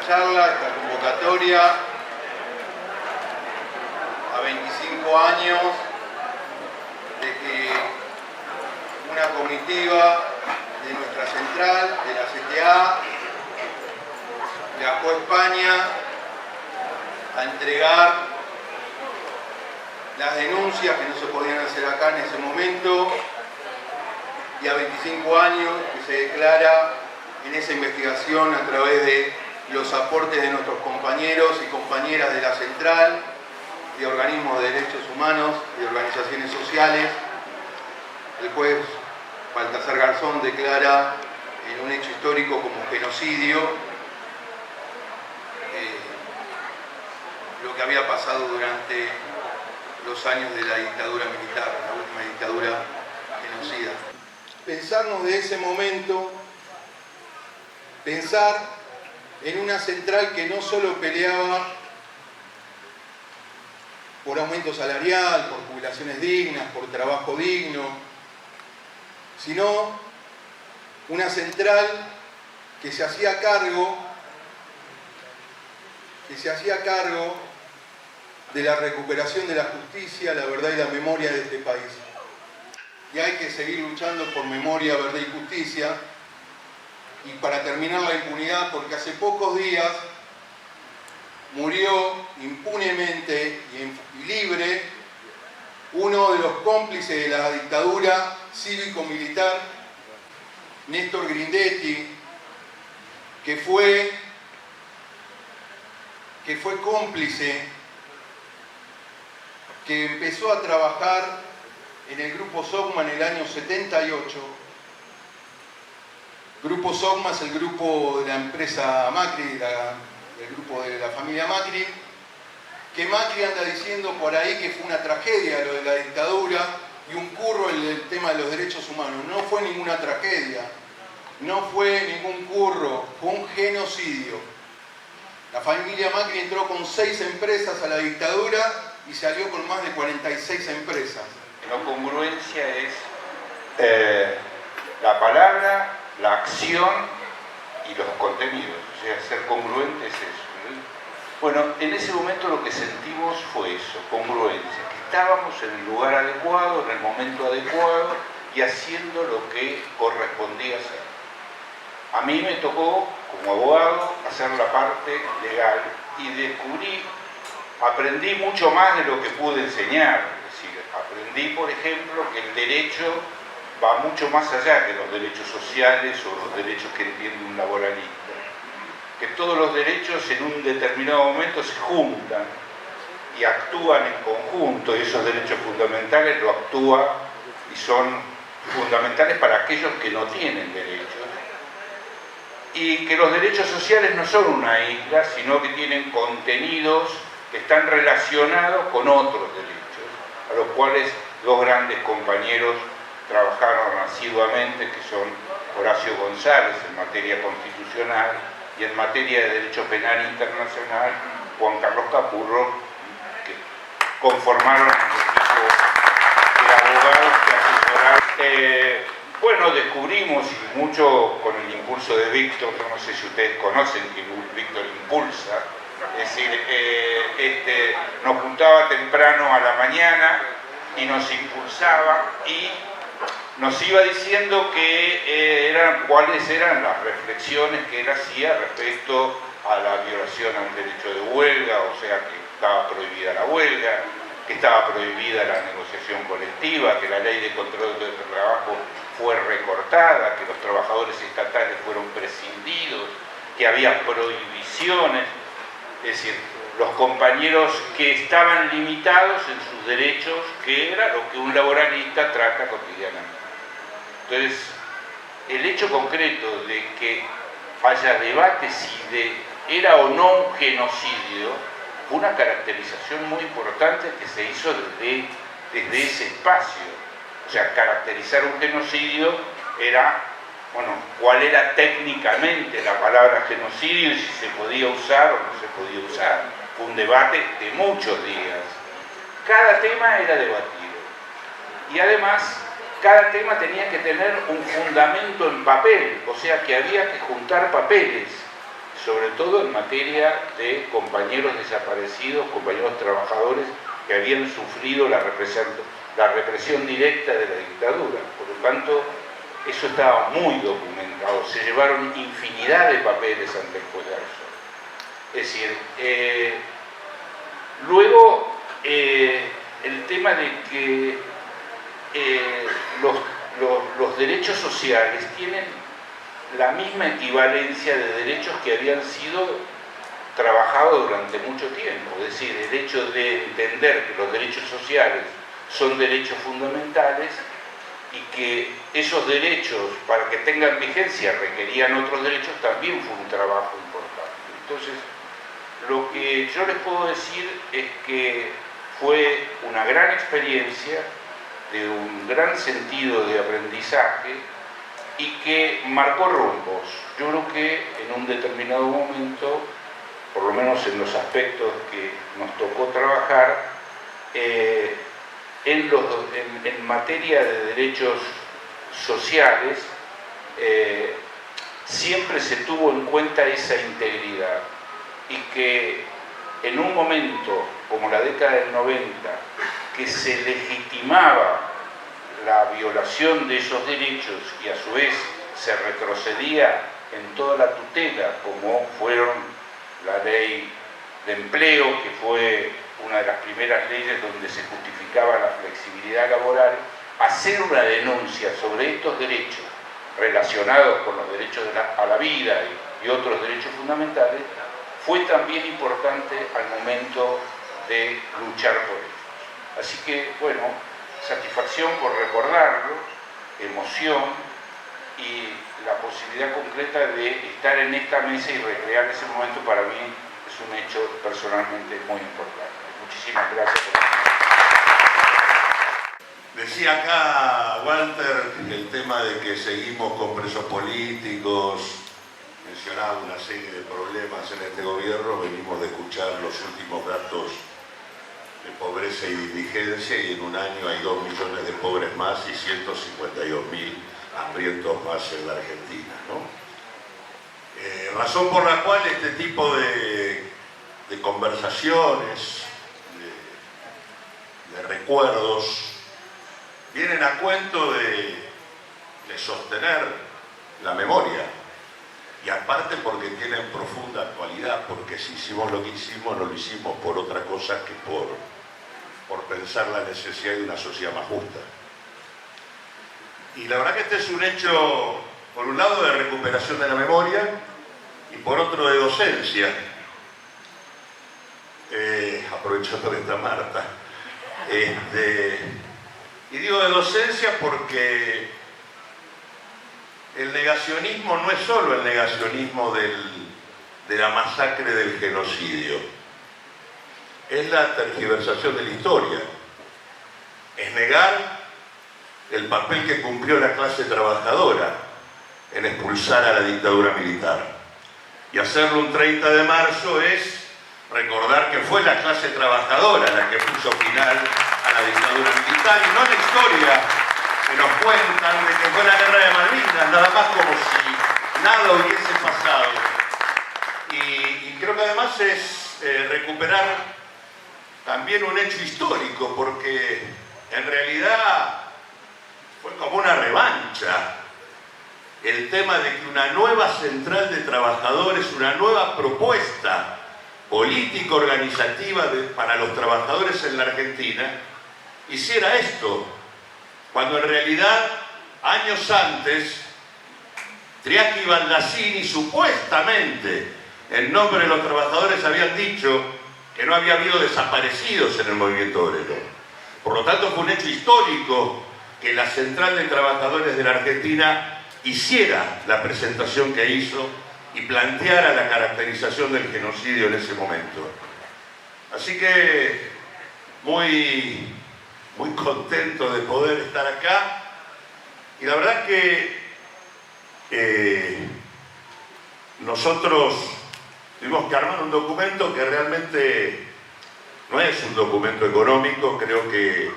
charla, esta convocatoria a 25 años de que una comitiva de nuestra central, de la CTA, viajó a España a entregar las denuncias que no se podían hacer acá en ese momento, y a 25 años que se declara en esa investigación a través de los aportes de nuestros compañeros y compañeras de la central, de organismos de derechos humanos, de organizaciones sociales. El juez Baltasar Garzón declara en un hecho histórico como genocidio lo que había pasado durante los años de la dictadura militar, la última dictadura genocida. Pensarnos de ese momento, pensar en una central que no solo peleaba por aumento salarial, por jubilaciones dignas, por trabajo digno, sino una central que se hacía cargo de la recuperación de la justicia, la verdad y la memoria de este país. Y hay que seguir luchando por memoria, verdad y justicia. Y para terminar la impunidad, porque hace pocos días murió impunemente y libre uno de los cómplices de la dictadura cívico-militar, Néstor Grindetti, que fue cómplice, que empezó a trabajar en el Grupo Sogma en el año 78. Grupo Sogma es el grupo de la empresa Macri, el grupo de la familia Macri, que Macri anda diciendo por ahí que fue una tragedia lo de la dictadura y un curro el tema de los derechos humanos. No fue ninguna tragedia, no fue ningún curro, fue un genocidio. La familia Macri entró con 6 empresas a la dictadura y salió con más de 46 empresas. La congruencia es la palabra, la acción y los contenidos. O sea, ser congruente es eso. Bueno, en ese momento lo que sentimos fue eso, congruencia, que estábamos en el lugar adecuado, en el momento adecuado y haciendo lo que correspondía hacer. A mí me tocó, como abogado, hacer la parte legal y aprendí mucho más de lo que pude enseñar. Es decir, aprendí, por ejemplo, que el derecho va mucho más allá que los derechos sociales o los derechos que entiende un laboralista. Que todos los derechos en un determinado momento se juntan y actúan en conjunto, y esos derechos fundamentales lo actúan y son fundamentales para aquellos que no tienen derechos. Y que los derechos sociales no son una isla, sino que tienen contenidos que están relacionados con otros derechos, a los cuales dos grandes compañeros trabajaron asiduamente, que son Horacio González en materia constitucional y en materia de derecho penal internacional, Juan Carlos Capurro, que conformaron el equipo de abogados que asesoraron. Bueno, descubrimos, y mucho con el impulso de Víctor, yo no sé si ustedes conocen que Víctor impulsa, es decir, nos juntaba temprano a la mañana y nos impulsaba y nos iba diciendo cuáles eran las reflexiones que él hacía respecto a la violación a un derecho de huelga, o sea que estaba prohibida la huelga, que estaba prohibida la negociación colectiva, que la ley de control del trabajo fue recortada, que los trabajadores estatales fueron prescindidos, que había prohibiciones, es decir, los compañeros que estaban limitados en sus derechos, que era lo que un laboralista trata cotidianamente. Entonces, el hecho concreto de que haya debate si era o no un genocidio, fue una caracterización muy importante que se hizo desde ese espacio. O sea, caracterizar un genocidio era, bueno, cuál era técnicamente la palabra genocidio y si se podía usar o no se podía usar. Fue un debate de muchos días. Cada tema era debatido. Y además, cada tema tenía que tener un fundamento en papel, o sea que había que juntar papeles sobre todo en materia de compañeros desaparecidos, compañeros trabajadores que habían sufrido la represión directa de la dictadura. Por lo tanto, eso estaba muy documentado, se llevaron infinidad de papeles ante el juez Garzón. Es decir, luego el tema de que los derechos sociales tienen la misma equivalencia de derechos que habían sido trabajados durante mucho tiempo, es decir, el hecho de entender que los derechos sociales son derechos fundamentales y que esos derechos, para que tengan vigencia, requerían otros derechos, también fue un trabajo importante. Entonces, lo que yo les puedo decir es que fue una gran experiencia, de un gran sentido de aprendizaje y que marcó rumbos. Yo creo que en un determinado momento, por lo menos en los aspectos que nos tocó trabajar, en materia de derechos sociales, siempre se tuvo en cuenta esa integridad y que en un momento como la década del 90, que se legitimaba la violación de esos derechos y a su vez se retrocedía en toda la tutela, como fueron la ley de empleo, que fue una de las primeras leyes donde se justificaba la flexibilidad laboral, hacer una denuncia sobre estos derechos relacionados con los derechos a la vida y otros derechos fundamentales, fue también importante al momento de luchar por ellos. Así que, bueno, satisfacción por recordarlo, emoción y la posibilidad concreta de estar en esta mesa y recrear ese momento, para mí es un hecho personalmente muy importante. Muchísimas gracias por la Decía acá Walter el tema de que seguimos con presos políticos, mencionaba una serie de problemas en este gobierno, venimos de escuchar los últimos datos de pobreza y de indigencia y en un año hay 2 millones de pobres más y 152.000 hambrientos más en la Argentina, ¿no? Razón por la cual este tipo de conversaciones, de recuerdos, vienen a cuento de sostener la memoria. Y aparte porque tienen profunda actualidad, porque si hicimos lo que hicimos, no lo hicimos por otra cosa que por pensar la necesidad de una sociedad más justa. Y la verdad que este es un hecho, por un lado, de recuperación de la memoria y por otro de docencia. Aprovechando que está Marta. Y digo de docencia porque el negacionismo no es solo el negacionismo de la masacre del genocidio, es la tergiversación de la historia, es negar el papel que cumplió la clase trabajadora en expulsar a la dictadura militar. Y hacerlo un 30 de marzo es recordar que fue la clase trabajadora la que puso final a la dictadura militar y no la historia que nos cuentan de que fue la guerra de Malvinas, nada más como si nada hubiese pasado. Y creo que además es recuperar también un hecho histórico, porque en realidad fue como una revancha. El tema de que una nueva central de trabajadores, una nueva propuesta político-organizativa para los trabajadores en la Argentina, hiciera esto, cuando en realidad, años antes, Triac y Baldassini supuestamente, en nombre de los trabajadores, habían dicho que no había habido desaparecidos en el movimiento obrero. Por lo tanto, fue un hecho histórico que la Central de Trabajadores de la Argentina hiciera la presentación que hizo y planteara la caracterización del genocidio en ese momento. Así que muy contento de poder estar acá, y la verdad que nosotros tuvimos que armar un documento que realmente no es un documento económico. Creo que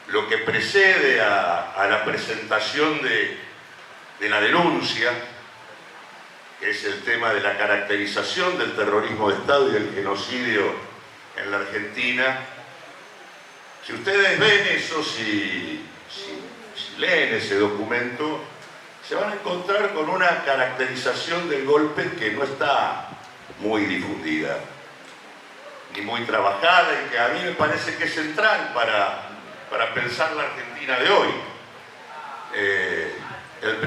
lo que precede a la presentación de la denuncia que es el tema de la caracterización del terrorismo de Estado y del genocidio en la Argentina. Si ustedes ven eso, si leen ese documento, se van a encontrar con una caracterización del golpe que no está muy difundida, ni muy trabajada, y que a mí me parece que es central para pensar la Argentina de hoy. El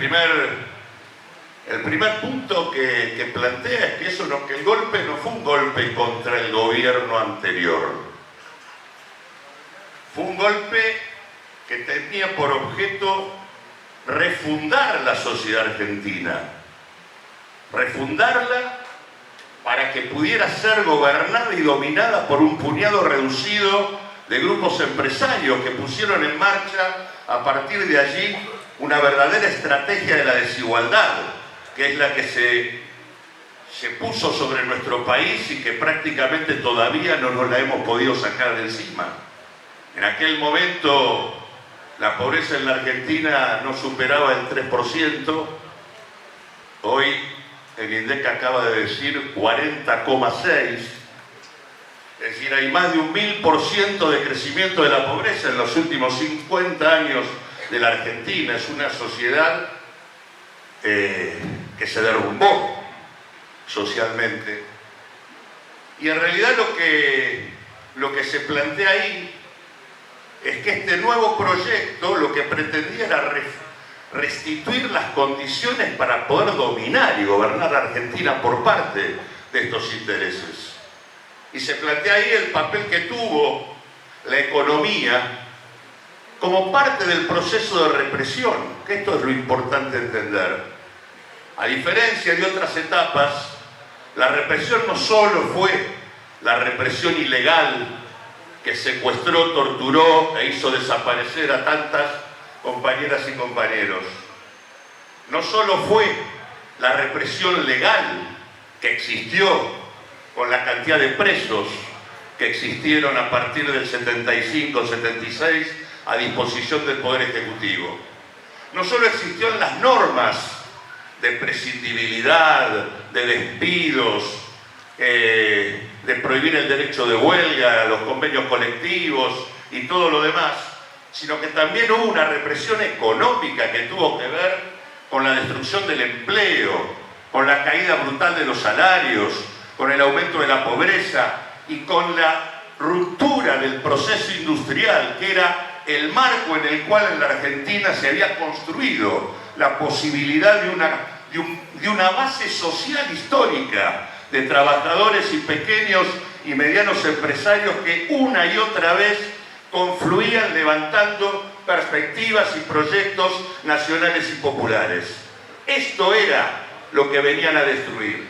primer punto que plantea es que el golpe no fue un golpe contra el gobierno anterior. Fue un golpe que tenía por objeto refundar la sociedad argentina, refundarla para que pudiera ser gobernada y dominada por un puñado reducido de grupos empresarios que pusieron en marcha a partir de allí una verdadera estrategia de la desigualdad, que es la que se puso sobre nuestro país y que prácticamente todavía no nos la hemos podido sacar de encima. En aquel momento la pobreza en la Argentina no superaba el 3%, hoy el INDEC acaba de decir 40,6%, es decir, hay más de un 1000% de crecimiento de la pobreza en los últimos 50 años de la Argentina. Es una sociedad que se derrumbó socialmente. Y en realidad lo que se plantea ahí es que este nuevo proyecto lo que pretendía era restituir las condiciones para poder dominar y gobernar a Argentina por parte de estos intereses. Y se plantea ahí el papel que tuvo la economía como parte del proceso de represión, que esto es lo importante entender. A diferencia de otras etapas, la represión no solo fue la represión ilegal que secuestró, torturó e hizo desaparecer a tantas compañeras y compañeros. No solo fue la represión legal que existió con la cantidad de presos que existieron a partir del 75-76 a disposición del Poder Ejecutivo. No solo existieron las normas de prescindibilidad, de despidos, de prohibir el derecho de huelga, los convenios colectivos y todo lo demás, sino que también hubo una represión económica que tuvo que ver con la destrucción del empleo, con la caída brutal de los salarios, con el aumento de la pobreza y con la ruptura del proceso industrial, que era el marco en el cual en la Argentina se había construido la posibilidad de una base social histórica de trabajadores y pequeños y medianos empresarios que una y otra vez confluían levantando perspectivas y proyectos nacionales y populares. Esto era lo que venían a destruir.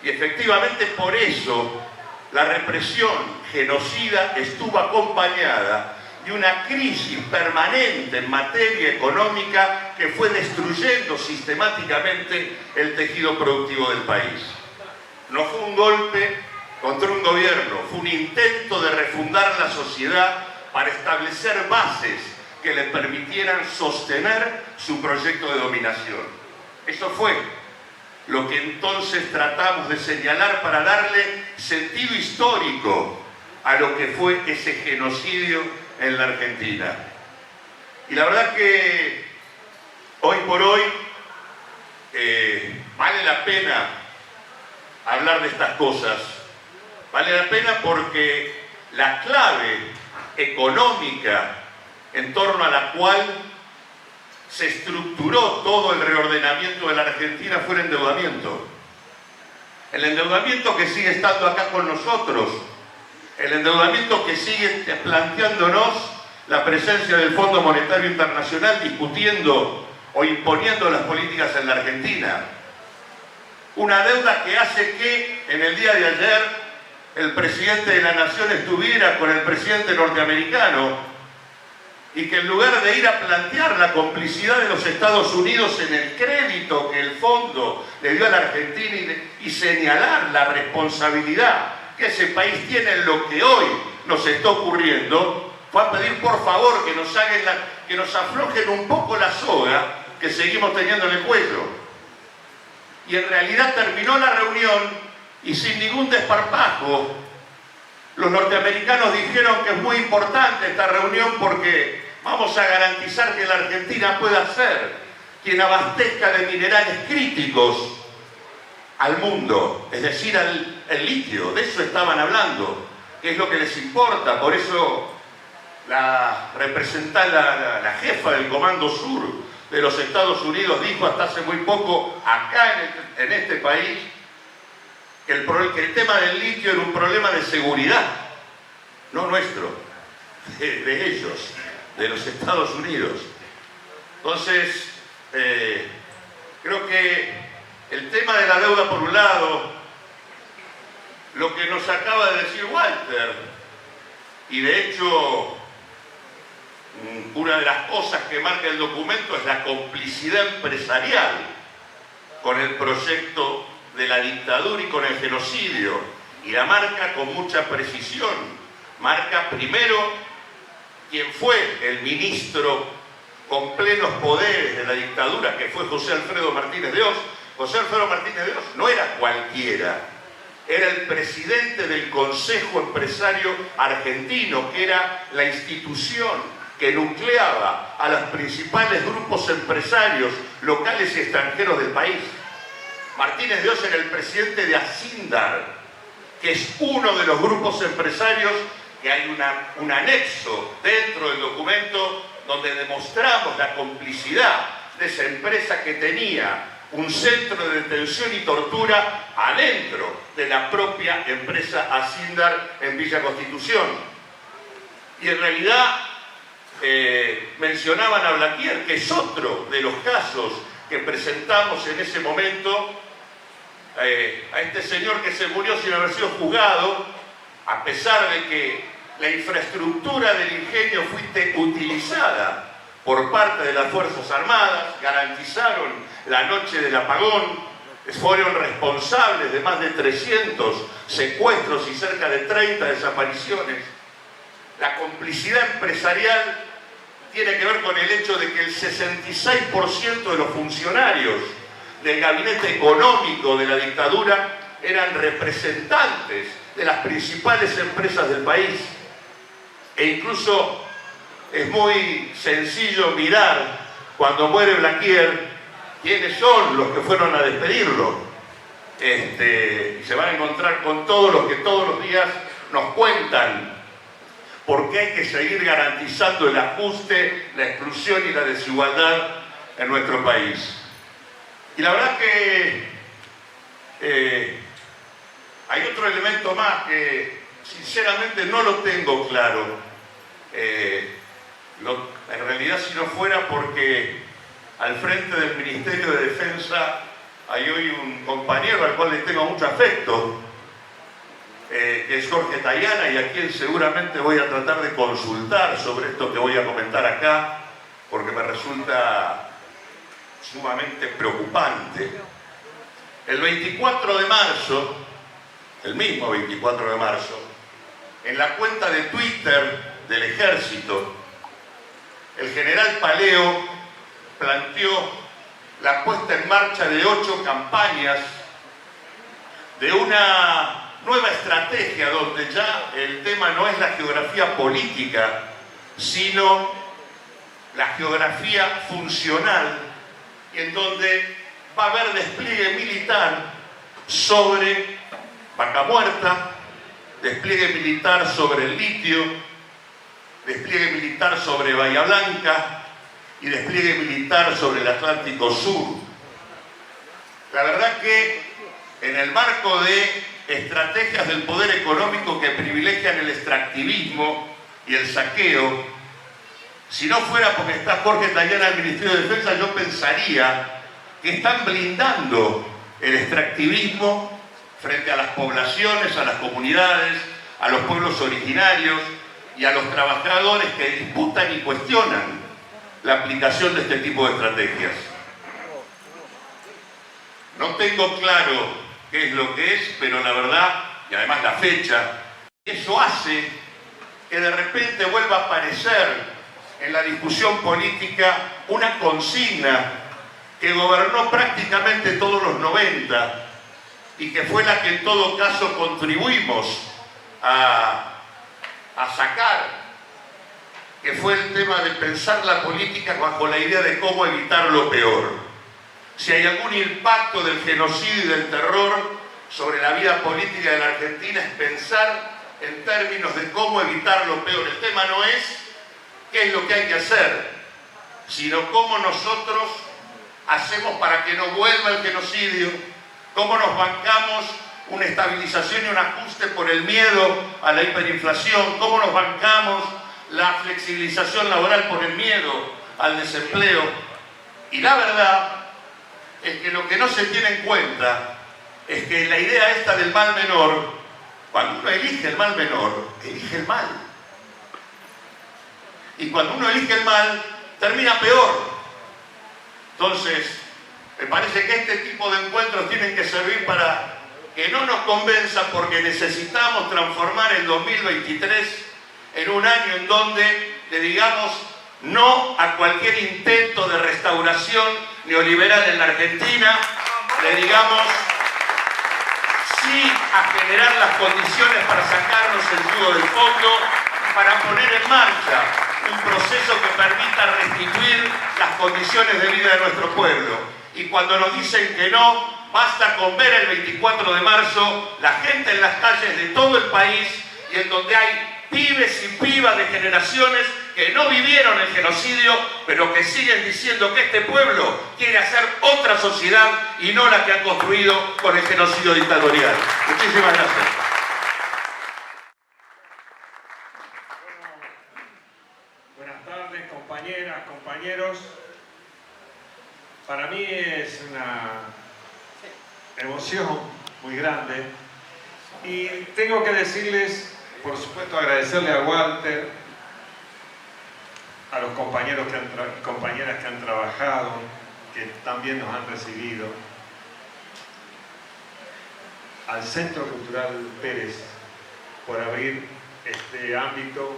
Y efectivamente por eso la represión genocida estuvo acompañada de una crisis permanente en materia económica que fue destruyendo sistemáticamente el tejido productivo del país. No fue un golpe contra un gobierno, fue un intento de refundar la sociedad para establecer bases que le permitieran sostener su proyecto de dominación. Eso fue lo que entonces tratamos de señalar para darle sentido histórico a lo que fue ese genocidio en la Argentina. Y la verdad que hoy por hoy vale la pena hablar de estas cosas. Vale la pena porque la clave económica en torno a la cual se estructuró todo el reordenamiento de la Argentina fue el endeudamiento. El endeudamiento que sigue estando acá con nosotros, el endeudamiento que sigue planteándonos la presencia del Fondo Monetario Internacional discutiendo o imponiendo las políticas en la Argentina. Una deuda que hace que en el día de ayer el presidente de la Nación estuviera con el presidente norteamericano y que en lugar de ir a plantear la complicidad de los Estados Unidos en el crédito que el fondo le dio a la Argentina y señalar la responsabilidad que ese país tiene en lo que hoy nos está ocurriendo, fue a pedir por favor que nos aflojen un poco la soga que seguimos teniendo en el cuello. y en realidad terminó la reunión y sin ningún desparpajo los norteamericanos dijeron que es muy importante esta reunión porque vamos a garantizar que la Argentina pueda ser quien abastezca de minerales críticos al mundo, es decir, el litio. De eso estaban hablando, que es lo que les importa. Por eso la jefa del Comando Sur de los Estados Unidos dijo hasta hace muy poco acá en este país que el tema del litio era un problema de seguridad, no nuestro, de ellos, de los Estados Unidos. Entonces, creo que el tema de la deuda por un lado, lo que nos acaba de decir Walter, y de hecho una de las cosas que marca el documento es la complicidad empresarial con el proyecto de la dictadura y con el genocidio, y la marca con mucha precisión. Marca primero quien fue el ministro con plenos poderes de la dictadura, que fue José Alfredo Martínez de Oz. José Alfredo Martínez de Oz no era cualquiera, era el presidente del Consejo Empresario Argentino, que era la institución que nucleaba a los principales grupos empresarios locales y extranjeros del país. Martínez de Oz era el presidente de Asindar, que es uno de los grupos empresarios que hay un anexo dentro del documento donde demostramos la complicidad de esa empresa que tenía un centro de detención y tortura adentro de la propia empresa Asindar en Villa Constitución. Y en realidad mencionaban a Blaquier, que es otro de los casos que presentamos en ese momento, a este señor que se murió sin haber sido juzgado, a pesar de que la infraestructura del ingenio fue utilizada por parte de las Fuerzas Armadas, garantizaron la noche del apagón, fueron responsables de más de 300 secuestros y cerca de 30 desapariciones. La complicidad empresarial tiene que ver con el hecho de que el 66% de los funcionarios del gabinete económico de la dictadura eran representantes de las principales empresas del país. E incluso es muy sencillo mirar cuando muere Blaquier quiénes son los que fueron a despedirlo. Y se van a encontrar con todos los que todos los días nos cuentan por qué hay que seguir garantizando el ajuste, la exclusión y la desigualdad en nuestro país. Y la verdad que hay otro elemento más que sinceramente no lo tengo claro. En realidad, si no fuera porque al frente del Ministerio de Defensa hay hoy un compañero al cual le tengo mucho afecto, que es Jorge Tayana, y a quien seguramente voy a tratar de consultar sobre esto que voy a comentar acá, porque me resulta sumamente preocupante. El 24 de marzo, el mismo 24 de marzo, en la cuenta de Twitter del Ejército, el general Paleo planteó la puesta en marcha de 8 campañas de una nueva estrategia donde ya el tema no es la geografía política, sino la geografía funcional, y en donde va a haber despliegue militar sobre Vaca Muerta, despliegue militar sobre el litio, despliegue militar sobre Bahía Blanca y despliegue militar sobre el Atlántico Sur. La verdad que en el marco de estrategias del poder económico que privilegian el extractivismo y el saqueo, si no fuera porque está Jorge Tayana en el Ministerio de Defensa, yo pensaría que están blindando el extractivismo frente a las poblaciones, a las comunidades, a los pueblos originarios y a los trabajadores que disputan y cuestionan la aplicación de este tipo de estrategias. No tengo claro qué es lo que es, pero la verdad, y además la fecha, eso hace que de repente vuelva a aparecer en la discusión política una consigna que gobernó prácticamente todos los 90 y que fue la que en todo caso contribuimos a sacar, que fue el tema de pensar la política bajo la idea de cómo evitar lo peor. Si hay algún impacto del genocidio y del terror sobre la vida política de la Argentina, es pensar en términos de cómo evitar lo peor. El tema no es qué es lo que hay que hacer, sino cómo nosotros hacemos para que no vuelva el genocidio, cómo nos bancamos una estabilización y un ajuste por el miedo a la hiperinflación, cómo nos bancamos la flexibilización laboral por el miedo al desempleo. Y la verdad es que lo que no se tiene en cuenta es que la idea esta del mal menor, cuando uno elige el mal menor, elige el mal. Y cuando uno elige el mal, termina peor. Entonces, me parece que este tipo de encuentros tienen que servir para que no nos convenzan, porque necesitamos transformar el 2023 en un año en donde le digamos no a cualquier intento de restauración neoliberal en la Argentina, le digamos sí a generar las condiciones para sacarnos el yugo del fondo, para poner en marcha un proceso que permita restituir las condiciones de vida de nuestro pueblo. Y cuando nos dicen que no, basta con ver el 24 de marzo la gente en las calles de todo el país, y en donde hay pibes y pibas de generaciones que no vivieron el genocidio, pero que siguen diciendo que este pueblo quiere hacer otra sociedad y no la que han construido con el genocidio dictatorial. Muchísimas gracias. Buenas tardes, compañeras, compañeros. Para mí es una emoción muy grande y tengo que decirles, por supuesto, agradecerle a Walter, a los compañeros y compañeras que han trabajado, que también nos han recibido, al Centro Cultural Pérez por abrir este ámbito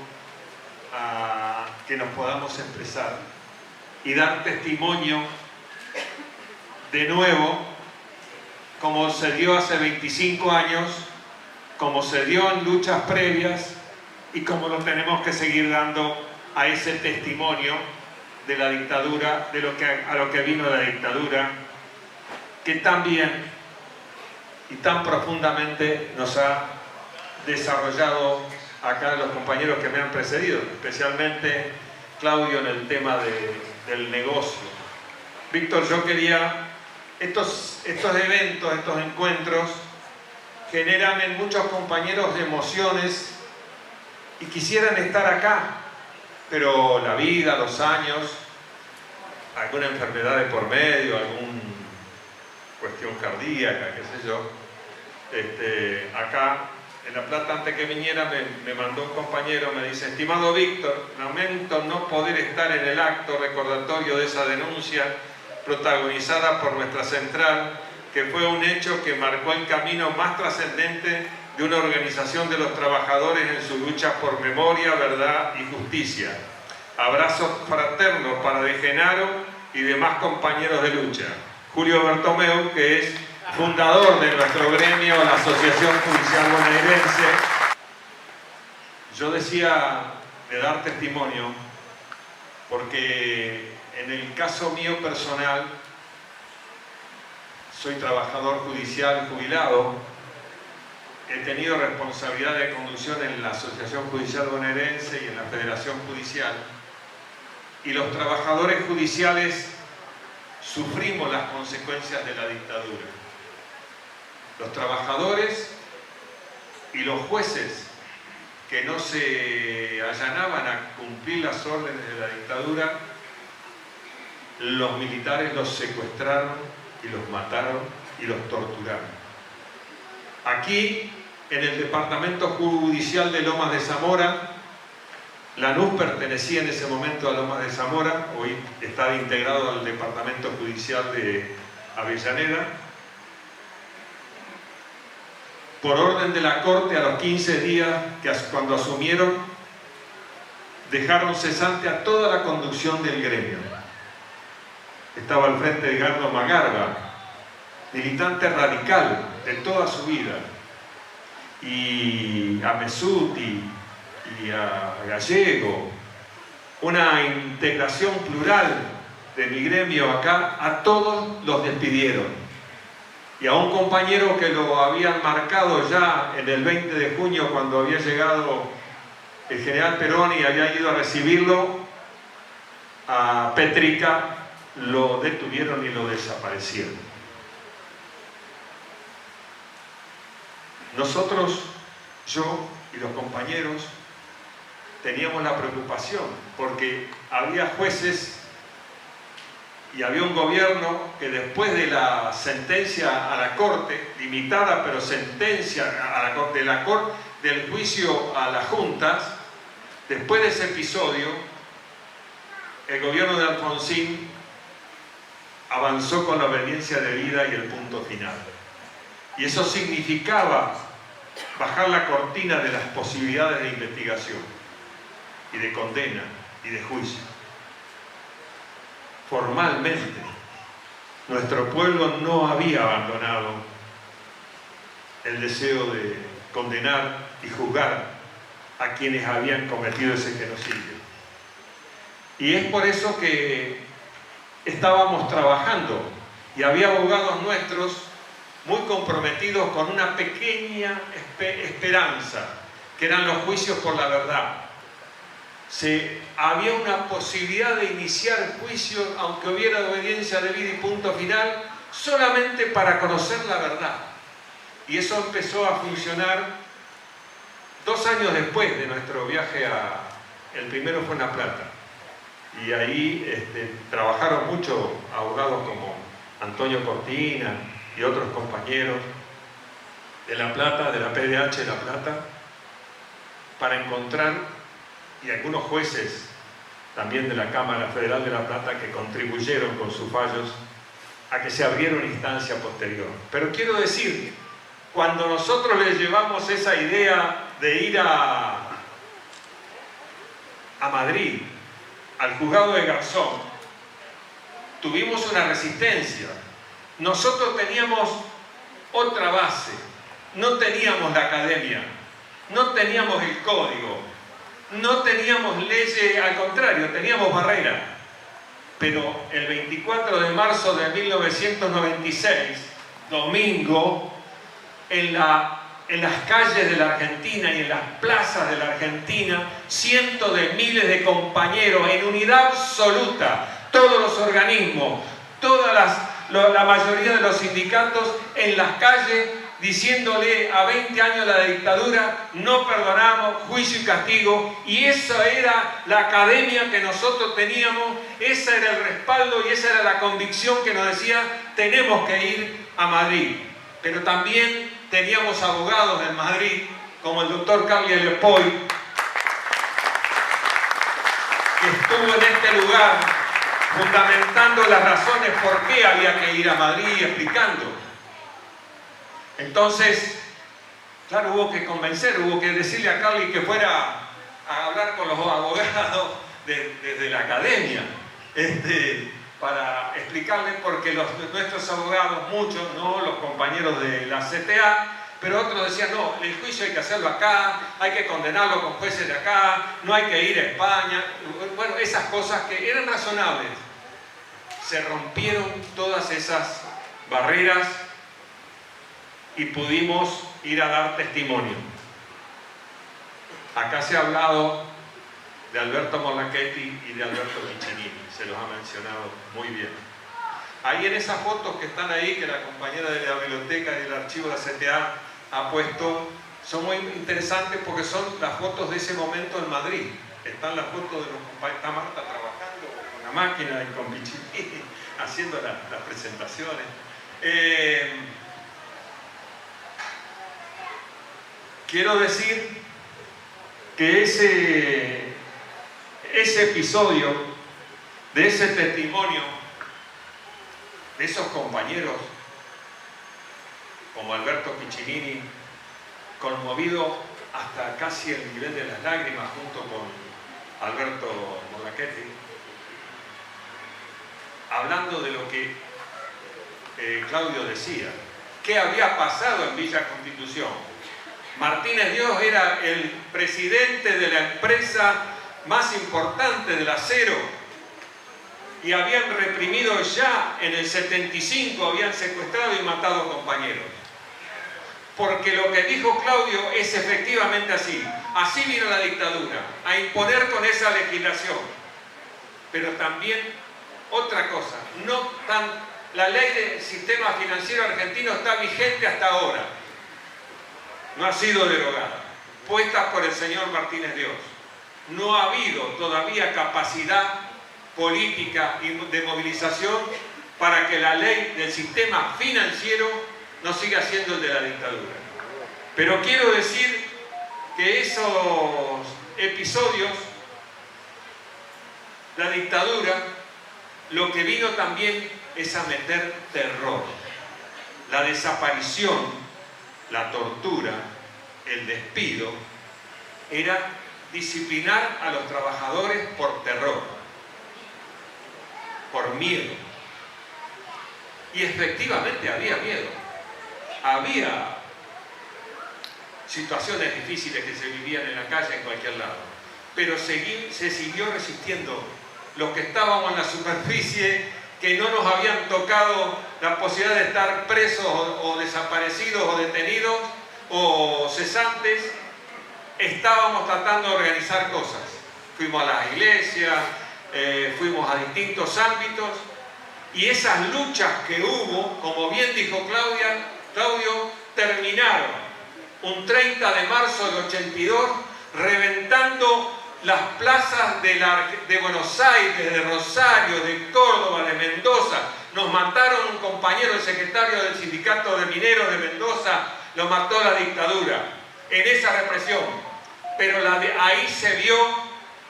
a que nos podamos expresar y dar testimonio de nuevo, como se dio hace 25 años, como se dio en luchas previas y como lo tenemos que seguir dando a ese testimonio de la dictadura, a lo que vino la dictadura, que tan bien y tan profundamente nos ha desarrollado acá los compañeros que me han precedido, especialmente Claudio en el tema del negocio. Víctor, yo quería, estos eventos, estos encuentros, generan en muchos compañeros emociones y quisieran estar acá, pero la vida, los años, alguna enfermedad de por medio, alguna cuestión cardíaca, qué sé yo, acá en La Plata, antes que viniera, me mandó un compañero, me dice: estimado Víctor, lamento no poder estar en el acto recordatorio de esa denuncia protagonizada por nuestra central, que fue un hecho que marcó el camino más trascendente de una organización de los trabajadores en su lucha por memoria, verdad y justicia. Abrazos fraternos para De Genaro y demás compañeros de lucha. Julio Bertomeu, que es fundador de nuestro gremio, la Asociación Judicial Bonaerense. Yo decía de dar testimonio porque en el caso mío personal soy trabajador judicial jubilado, he tenido responsabilidad de conducción en la Asociación Judicial Bonaerense y en la Federación Judicial, y los trabajadores judiciales sufrimos las consecuencias de la dictadura. Los trabajadores y los jueces que no se allanaban a cumplir las órdenes de la dictadura, los militares los secuestraron y los mataron y los torturaron. Aquí, en el departamento judicial de Lomas de Zamora, Lanús pertenecía en ese momento a Lomas de Zamora, hoy está integrado al departamento judicial de Avellaneda. Por orden de la Corte, a los 15 días, cuando asumieron, dejaron cesante a toda la conducción del gremio. estaba al frente de Edgardo Magarba, militante radical de toda su vida, y a Mesuti y a Gallego, una integración plural de mi gremio acá, a todos los despidieron. Y a un compañero que lo habían marcado ya en el 20 de junio cuando había llegado el general Perón y había ido a recibirlo a Petrica, lo detuvieron y lo desaparecieron. Nosotros, yo y los compañeros, teníamos la preocupación porque había jueces y había un gobierno que después de la sentencia a la Corte, limitada pero sentencia a la Corte, del juicio a las juntas, después de ese episodio, el gobierno de Alfonsín avanzó con la obediencia debida y el punto final. Y eso significaba bajar la cortina de las posibilidades de investigación y de condena y de juicio. Formalmente, nuestro pueblo no había abandonado el deseo de condenar y juzgar a quienes habían cometido ese genocidio. Y es por eso que estábamos trabajando y había abogados nuestros muy comprometidos con una pequeña esperanza, que eran los juicios por la verdad. Había una posibilidad de iniciar juicios, aunque hubiera obediencia debida y punto final, solamente para conocer la verdad. Y eso empezó a funcionar 2 años después de nuestro viaje el primero fue en La Plata. Y ahí trabajaron mucho abogados como Antonio Cortina y otros compañeros de La Plata, de la PDH de La Plata, para encontrar, y algunos jueces también de la Cámara Federal de La Plata que contribuyeron con sus fallos a que se abriera una instancia posterior. Pero quiero decir, cuando nosotros les llevamos esa idea de ir a Madrid, al juzgado de Garzón, tuvimos una resistencia. Nosotros teníamos otra base, no teníamos la academia, no teníamos el código, no teníamos leyes, al contrario, teníamos barreras. Pero el 24 de marzo de 1996, domingo, en las calles de la Argentina y en las plazas de la Argentina, cientos de miles de compañeros en unidad absoluta, todos los organismos, la mayoría de los sindicatos en las calles, diciéndole a 20 años de la dictadura, no perdonamos, juicio y castigo. Y esa era la academia que nosotros teníamos, ese era el respaldo y esa era la convicción que nos decía, tenemos que ir a Madrid. Pero también teníamos abogados en Madrid, como el doctor Carly Lepoy, que estuvo en este lugar fundamentando las razones por qué había que ir a Madrid y explicando. Entonces, claro, hubo que convencer, hubo que decirle a Carly que fuera a hablar con los abogados desde la academia, para explicarles, porque nuestros abogados, muchos, no los compañeros de la CTA, pero otros decían, no, el juicio hay que hacerlo acá, hay que condenarlo con jueces de acá, no hay que ir a España. Bueno, esas cosas que eran razonables. Se rompieron todas esas barreras y pudimos ir a dar testimonio. Acá se ha hablado de Alberto Morlachetti y de Alberto Piccinini, se los ha mencionado muy bien. Ahí en esas fotos que están ahí, que la compañera de la biblioteca y del archivo de la CTA ha puesto, son muy interesantes porque son las fotos de ese momento en Madrid. Están las fotos de los compañeros, está Marta trabajando con la máquina y con Piccinini haciendo las presentaciones. Quiero decir que ese episodio, de ese testimonio, de esos compañeros, como Alberto Piccinini, conmovido hasta casi el nivel de las lágrimas, junto con Alberto Morlachetti, hablando de lo que Claudio decía. ¿Qué había pasado en Villa Constitución? Martínez Dios era el presidente de la empresa más importante del acero y habían reprimido ya en el 75, habían secuestrado y matado compañeros. Porque lo que dijo Claudio es efectivamente así. Así vino la dictadura, a imponer con esa legislación. Pero también otra cosa, la ley del sistema financiero argentino está vigente hasta ahora. No ha sido derogada, puesta por el señor Martínez Dios. No ha habido todavía capacidad política y de movilización para que la ley del sistema financiero no siga siendo el de la dictadura. Pero quiero decir que esos episodios, la dictadura, lo que vino también es a meter terror. La desaparición, la tortura, el despido, era disciplinar a los trabajadores por terror, por miedo. Y efectivamente había miedo. Había situaciones difíciles que se vivían en la calle, en cualquier lado. Pero se siguió resistiendo. Los que estábamos en la superficie, que no nos habían tocado la posibilidad de estar presos o desaparecidos o detenidos o cesantes, estábamos tratando de organizar cosas. Fuimos a las iglesias, fuimos a distintos ámbitos, y esas luchas que hubo, como bien dijo Claudio, terminaron un 30 de marzo del 82, reventando las plazas de Buenos Aires, de Rosario, de Córdoba, de Mendoza. Nos mataron un compañero, el secretario del sindicato de mineros de Mendoza, lo mató la dictadura en esa represión. Pero ahí se vio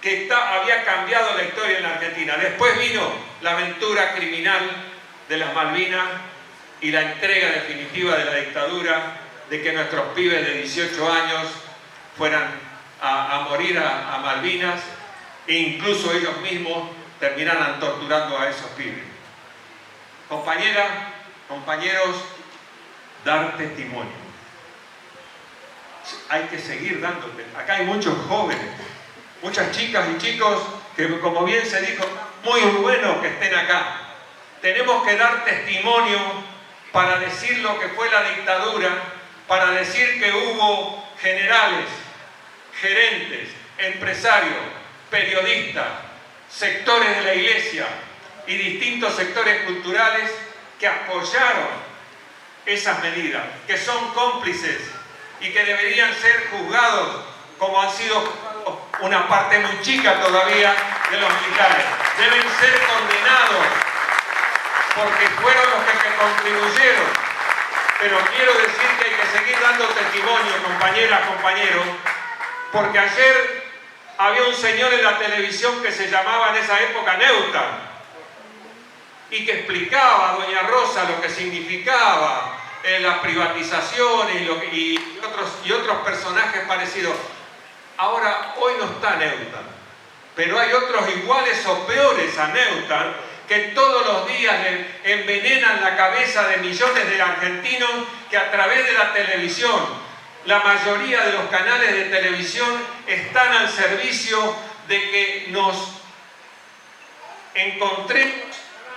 que había cambiado la historia en la Argentina. Después vino la aventura criminal de las Malvinas y la entrega definitiva de la dictadura, de que nuestros pibes de 18 años fueran a morir a Malvinas, e incluso ellos mismos terminaran torturando a esos pibes. Compañeras, compañeros, dar testimonio. Hay que seguir dando. Acá hay muchos jóvenes, muchas chicas y chicos que, como bien se dijo, muy bueno que estén acá. Tenemos que dar testimonio para decir lo que fue la dictadura, para decir que hubo generales, gerentes, empresarios, periodistas, sectores de la iglesia y distintos sectores culturales que apoyaron esas medidas, que son cómplices y que deberían ser juzgados como han sido una parte muy chica todavía de los militares. Deben ser condenados porque fueron los que contribuyeron. Pero quiero decir que hay que seguir dando testimonio, compañeras, compañeros, porque ayer había un señor en la televisión que se llamaba en esa época Neuta y que explicaba a doña Rosa lo que significaba las privatizaciones y otros personajes parecidos. Ahora, hoy no está Neuta, pero hay otros iguales o peores a Neuta que todos los días envenenan la cabeza de millones de argentinos que a través de la televisión, la mayoría de los canales de televisión están al servicio de que nos encontremos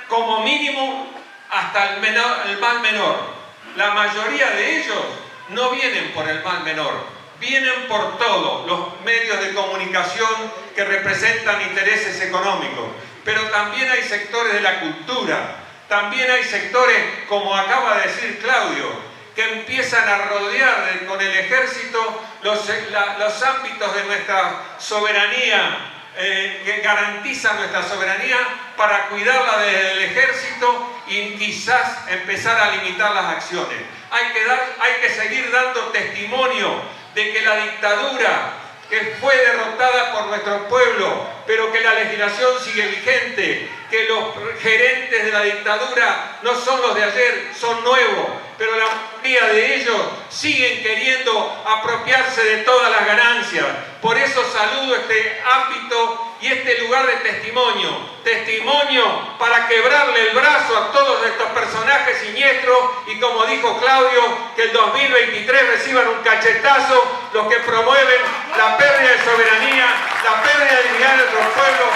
como mínimo hasta el mal menor. La mayoría de ellos no vienen por el mal menor, vienen por todos los medios de comunicación que representan intereses económicos. Pero también hay sectores de la cultura, también hay sectores, como acaba de decir Claudio, que empiezan a rodear con el ejército los ámbitos de nuestra soberanía, que garantizan nuestra soberanía, para cuidarla desde el ejército y quizás empezar a limitar las acciones. Hay que seguir dando testimonio de que la dictadura, que fue derrotada por nuestro pueblo, pero que la legislación sigue vigente, que los gerentes de la dictadura no son los de ayer, son nuevos, pero la mayoría de ellos siguen queriendo apropiarse de todas las ganancias. Por eso saludo este ámbito y este lugar de testimonio. Testimonio para quebrarle el brazo a todos estos personajes siniestros y, como dijo Claudio, que el 2023 reciban un cachetazo los que promueven la pérdida de soberanía, la pérdida de dignidad de nuestro pueblo,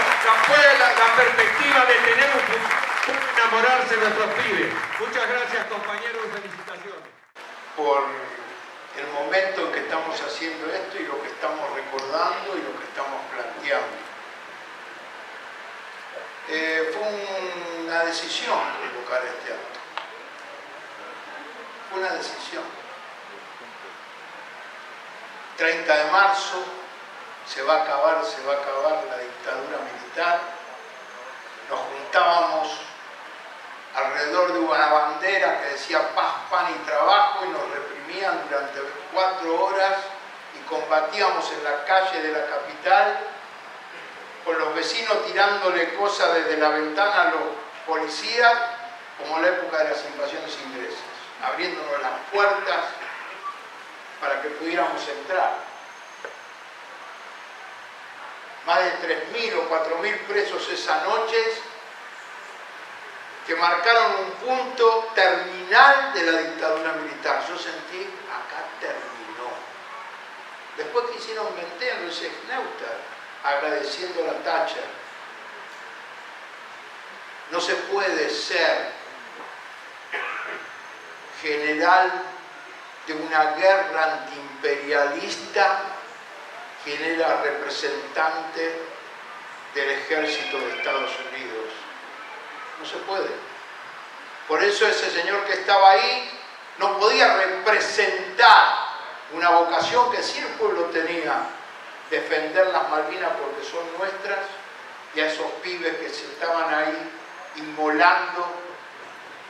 la perspectiva de tener un futuro, enamorarse de nuestros pibes. Muchas gracias, compañeros, y felicitaciones. Por el momento en que estamos haciendo esto y lo que estamos recordando y lo que estamos planteando. Fue una decisión convocar este acto. Fue una decisión. 30 de marzo se va a acabar la dictadura militar. Nos juntábamos alrededor de una bandera que decía paz, pan y trabajo y nos reprimían durante 4 horas y combatíamos en la calle de la capital con los vecinos tirándole cosas desde la ventana a los policías, como en la época de las invasiones inglesas, abriéndonos las puertas para que pudiéramos entrar. Más de 3.000 o 4.000 presos esa noche que marcaron un punto terminal de la dictadura militar. Yo sentí, acá terminó. Después que hicieron Ventén, lo hice Neuter, agradeciendo la Thatcher. No se puede ser general de una guerra antiimperialista quien era representante del ejército de Estados Unidos. No se puede. Por eso ese señor que estaba ahí no podía representar una vocación que sí el pueblo tenía, defender las Malvinas porque son nuestras, y a esos pibes que se estaban ahí inmolando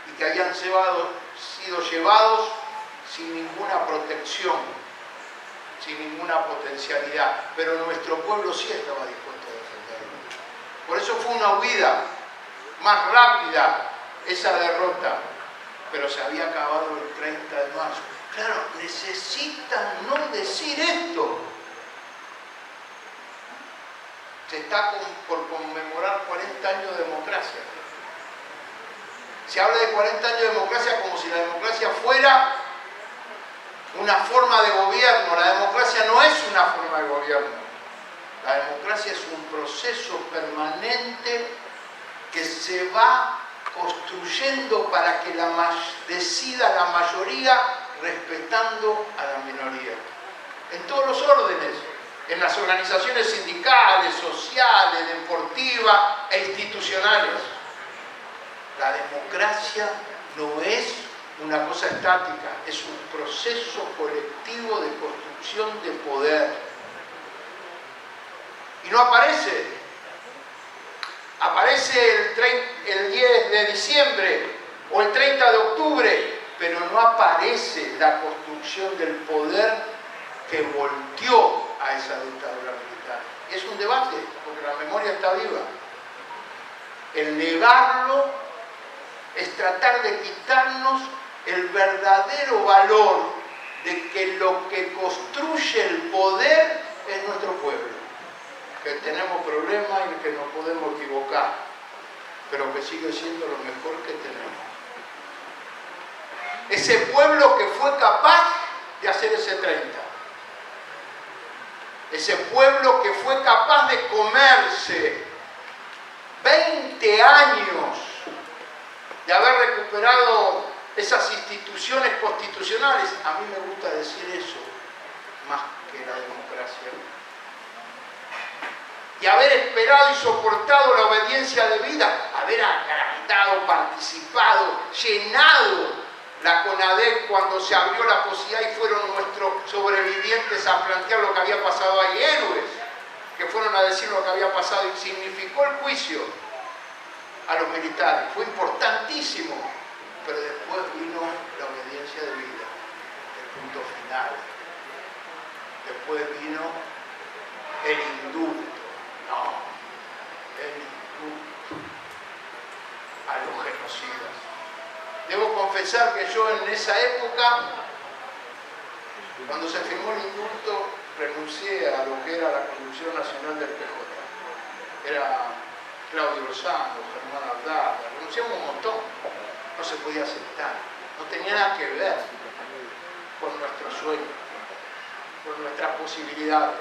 y que habían sido llevados sin ninguna protección, sin ninguna potencialidad, pero nuestro pueblo sí estaba dispuesto a defenderlo. Por eso fue una huida más rápida esa derrota, pero se había acabado el 30 de marzo. Claro, necesitan no decir esto. Se está por conmemorar 40 años de democracia. Se habla de 40 años de democracia como si la democracia fuera una forma de gobierno. La democracia no es una forma de gobierno. La democracia es un proceso permanente que se va construyendo para que decida la mayoría respetando a la minoría. En todos los órdenes, en las organizaciones sindicales, sociales, deportivas e institucionales. La democracia no es una cosa estática, es un proceso colectivo de construcción de poder. Y no aparece. Aparece el 10 de diciembre o el 30 de octubre, pero no aparece la construcción del poder que volteó a esa dictadura militar. Es un debate, porque la memoria está viva. El negarlo es tratar de quitarnos el verdadero valor de que lo que construye el poder es nuestro pueblo. Que tenemos problemas y que nos podemos equivocar, pero que sigue siendo lo mejor que tenemos. Ese pueblo que fue capaz de hacer ese 30. Ese pueblo que fue capaz de comerse 20 años de haber recuperado esas instituciones constitucionales. A mí me gusta decir eso, más que la democracia. Y haber esperado y soportado la obediencia debida, haber agrandado, participado, llenado la CONADEC cuando se abrió la posibilidad y fueron nuestros sobrevivientes a plantear lo que había pasado ahí, héroes que fueron a decir lo que había pasado y significó el juicio a los militares. Fue importantísimo, pero después vino la obediencia debida, el punto final. Después vino el indulto. No, el indulto a los genocidas. Debo confesar que yo en esa época, cuando se firmó el indulto, renuncié a lo que era la Conducción Nacional del PJ. Era Claudio Lozano, Germán Aldana, renunciamos un montón. No se podía aceptar. No tenía nada que ver con nuestros sueños, con nuestras posibilidades.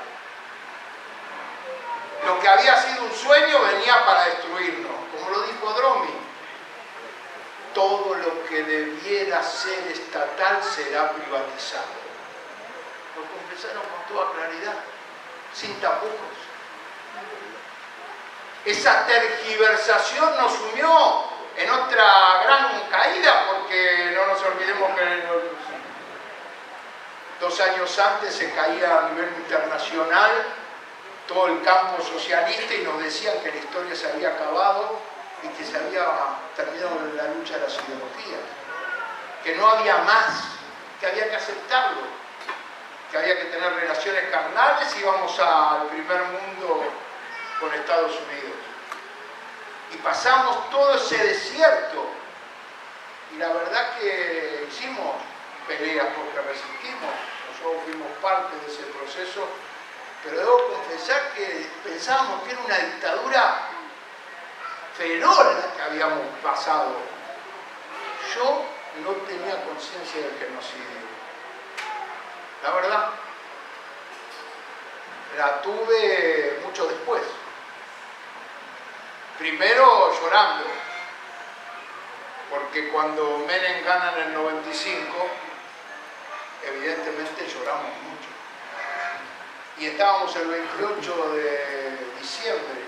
Lo que había sido un sueño venía para destruirnos. Como lo dijo Dromi, todo lo que debiera ser estatal será privatizado. Lo confesaron con toda claridad, sin tapujos. Esa tergiversación nos sumió en otra gran caída, porque no nos olvidemos que 2 años antes se caía a nivel internacional todo el campo socialista y nos decían que la historia se había acabado y que se había terminado la lucha de las ideologías, que no había más, que había que aceptarlo, que había que tener relaciones carnales y íbamos al primer mundo con Estados Unidos. Y pasamos todo ese desierto y la verdad que hicimos peleas porque resistimos, nosotros fuimos parte de ese proceso, pero debo confesar que pensábamos que era una dictadura feroz la que habíamos pasado. Yo no tenía conciencia del genocidio, la verdad. La tuve mucho después. Primero llorando, porque cuando Menem gana en el 95, evidentemente lloramos mucho. Y estábamos el 28 de diciembre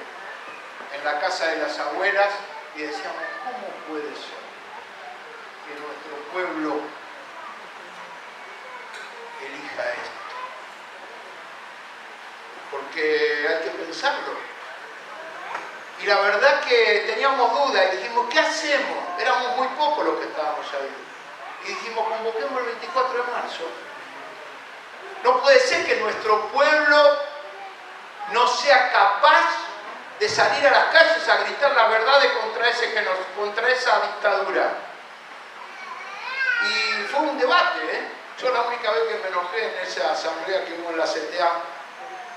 en la casa de las abuelas y decíamos, ¿cómo puede ser que nuestro pueblo elija esto? Porque hay que pensarlo. Y la verdad que teníamos dudas y dijimos, ¿qué hacemos? Éramos muy pocos los que estábamos ahí. Y dijimos, convoquemos el 24 de marzo. No puede ser que nuestro pueblo no sea capaz de salir a las calles a gritar la verdad contra esa dictadura. Y fue un debate, ¿eh? Yo la única vez que me enojé en esa asamblea que hubo en la CTA,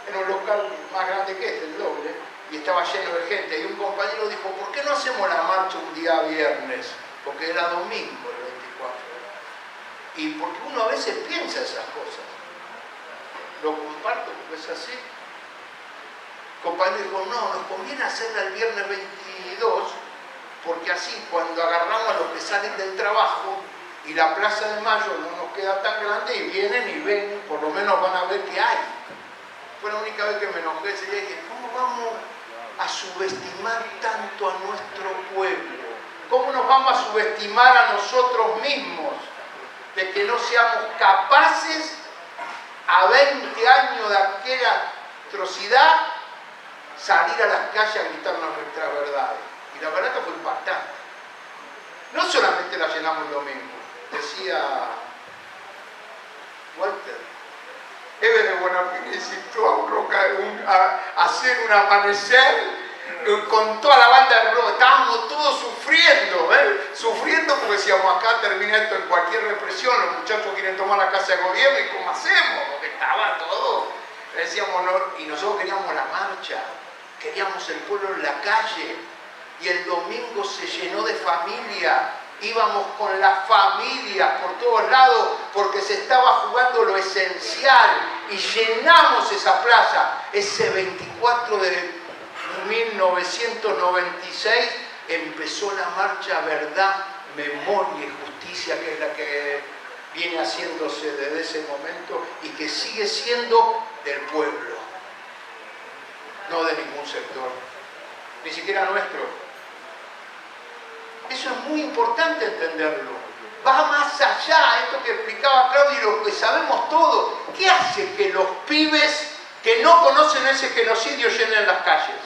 en un local más grande que este, el doble, y estaba lleno de gente, y un compañero dijo, ¿por qué no hacemos la marcha un día viernes? Porque era domingo el 24. Y porque uno a veces piensa esas cosas. Lo comparto porque es así. El compañero dijo, no, nos conviene hacerla el viernes 22, porque así cuando agarramos a los que salen del trabajo y la Plaza de Mayo no nos queda tan grande y vienen y ven, por lo menos van a ver qué hay. Fue la única vez que me enojé ese día y dije, ¿cómo vamos a subestimar tanto a nuestro pueblo? ¿Cómo nos vamos a subestimar a nosotros mismos de que no seamos capaces a 20 años de aquella atrocidad salir a las calles a gritarnos nuestras verdades? Y la verdad que fue impactante. No solamente la llenamos el domingo, decía Walter, Eve de Bonafini insistió a hacer un amanecer con toda la banda de rock. Estábamos todos sufriendo, sufriendo porque decíamos, acá termina esto en cualquier represión, los muchachos quieren tomar la casa de gobierno y ¿cómo hacemos? Porque estaba todo. Decíamos, no, y nosotros queríamos la marcha, queríamos el pueblo en la calle, y el domingo se llenó de familia. Íbamos con la familia por todos lados porque se estaba jugando lo esencial y llenamos esa plaza. Ese 24 de 1996 empezó la marcha Verdad, Memoria y Justicia, que es la que viene haciéndose desde ese momento y que sigue siendo del pueblo, no de ningún sector, ni siquiera nuestro. Eso es muy importante entenderlo. Va más allá, esto que explicaba Claudio y lo que sabemos todos. ¿Qué hace que los pibes que no conocen ese genocidio llenen las calles?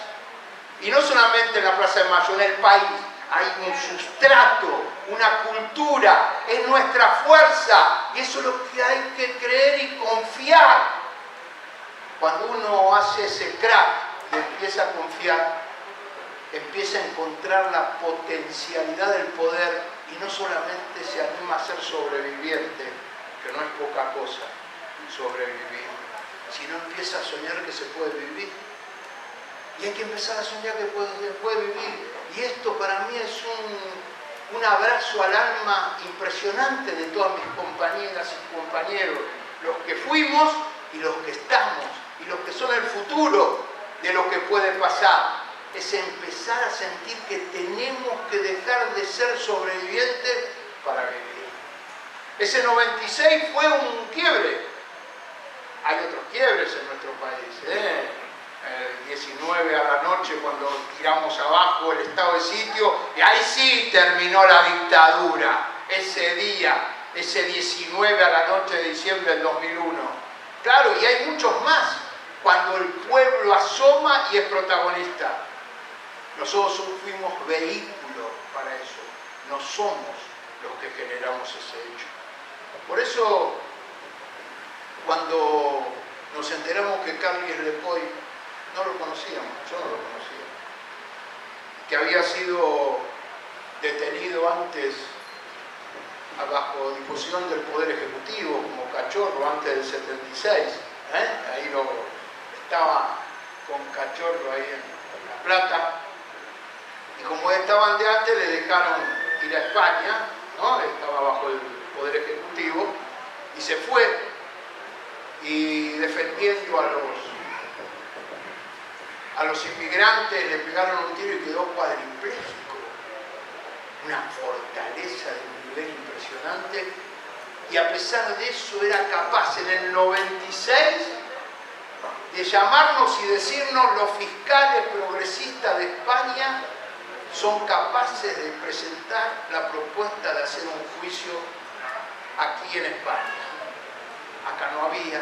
Y no solamente en la Plaza de Mayo, en el país. Hay un sustrato, una cultura, es nuestra fuerza. Y eso es lo que hay que creer y confiar. Cuando uno hace ese crack y empieza a confiar, empieza a encontrar la potencialidad del poder y no solamente se anima a ser sobreviviente, que no es poca cosa sobrevivir, sino empieza a soñar que se puede vivir. Y hay que empezar a soñar que se puede vivir. Y esto para mí es un abrazo al alma impresionante de todas mis compañeras y compañeros, los que fuimos y los que estamos, y los que son el futuro de lo que puede pasar. Es empezar a sentir que tenemos que dejar de ser sobrevivientes para vivir. Ese 96 fue un quiebre. Hay otros quiebres en nuestro país, El 19 a la noche, cuando tiramos abajo el estado de sitio, y ahí sí terminó la dictadura, ese día, ese 19 a la noche de diciembre del 2001. Claro, y hay muchos más, cuando el pueblo asoma y es protagonista. Nosotros fuimos vehículo para eso, no somos los que generamos ese hecho. Por eso, cuando nos enteramos que Carles Lepoy, no lo conocíamos, yo no lo conocía, que había sido detenido antes bajo disposición del Poder Ejecutivo como cachorro antes del 76, ahí estaba con cachorro ahí en La Plata, y como estaban de antes le dejaron ir a España, ¿no? Estaba bajo el Poder Ejecutivo, y se fue, y defendiendo a los inmigrantes le pegaron un tiro y quedó cuadripléjico. Una fortaleza de un nivel impresionante, y a pesar de eso era capaz en el 96 de llamarnos y decirnos: los fiscales progresistas de España son capaces de presentar la propuesta de hacer un juicio aquí en España. Acá no había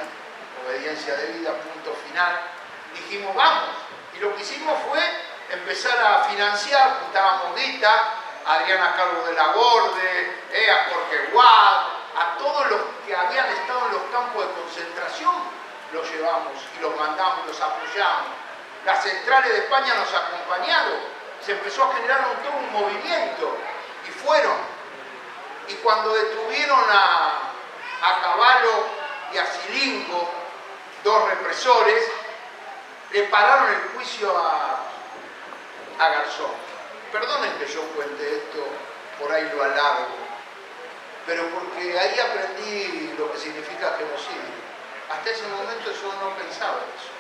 obediencia debida, punto final. Dijimos, vamos. Y lo que hicimos fue empezar a financiar, juntábamos guita, a Adriana Carlos de la Gorde, a Jorge Guad, a todos los que habían estado en los campos de concentración, los llevamos y los mandamos, los apoyamos. Las centrales de España nos acompañaron, se empezó a generar todo un movimiento, y fueron. Y cuando detuvieron a Cavallo y a Silingo, dos represores, le pararon el juicio a Garzón. Perdonen que yo cuente esto, por ahí lo alargo, pero porque ahí aprendí lo que significa genocidio. Hasta ese momento yo no pensaba en eso.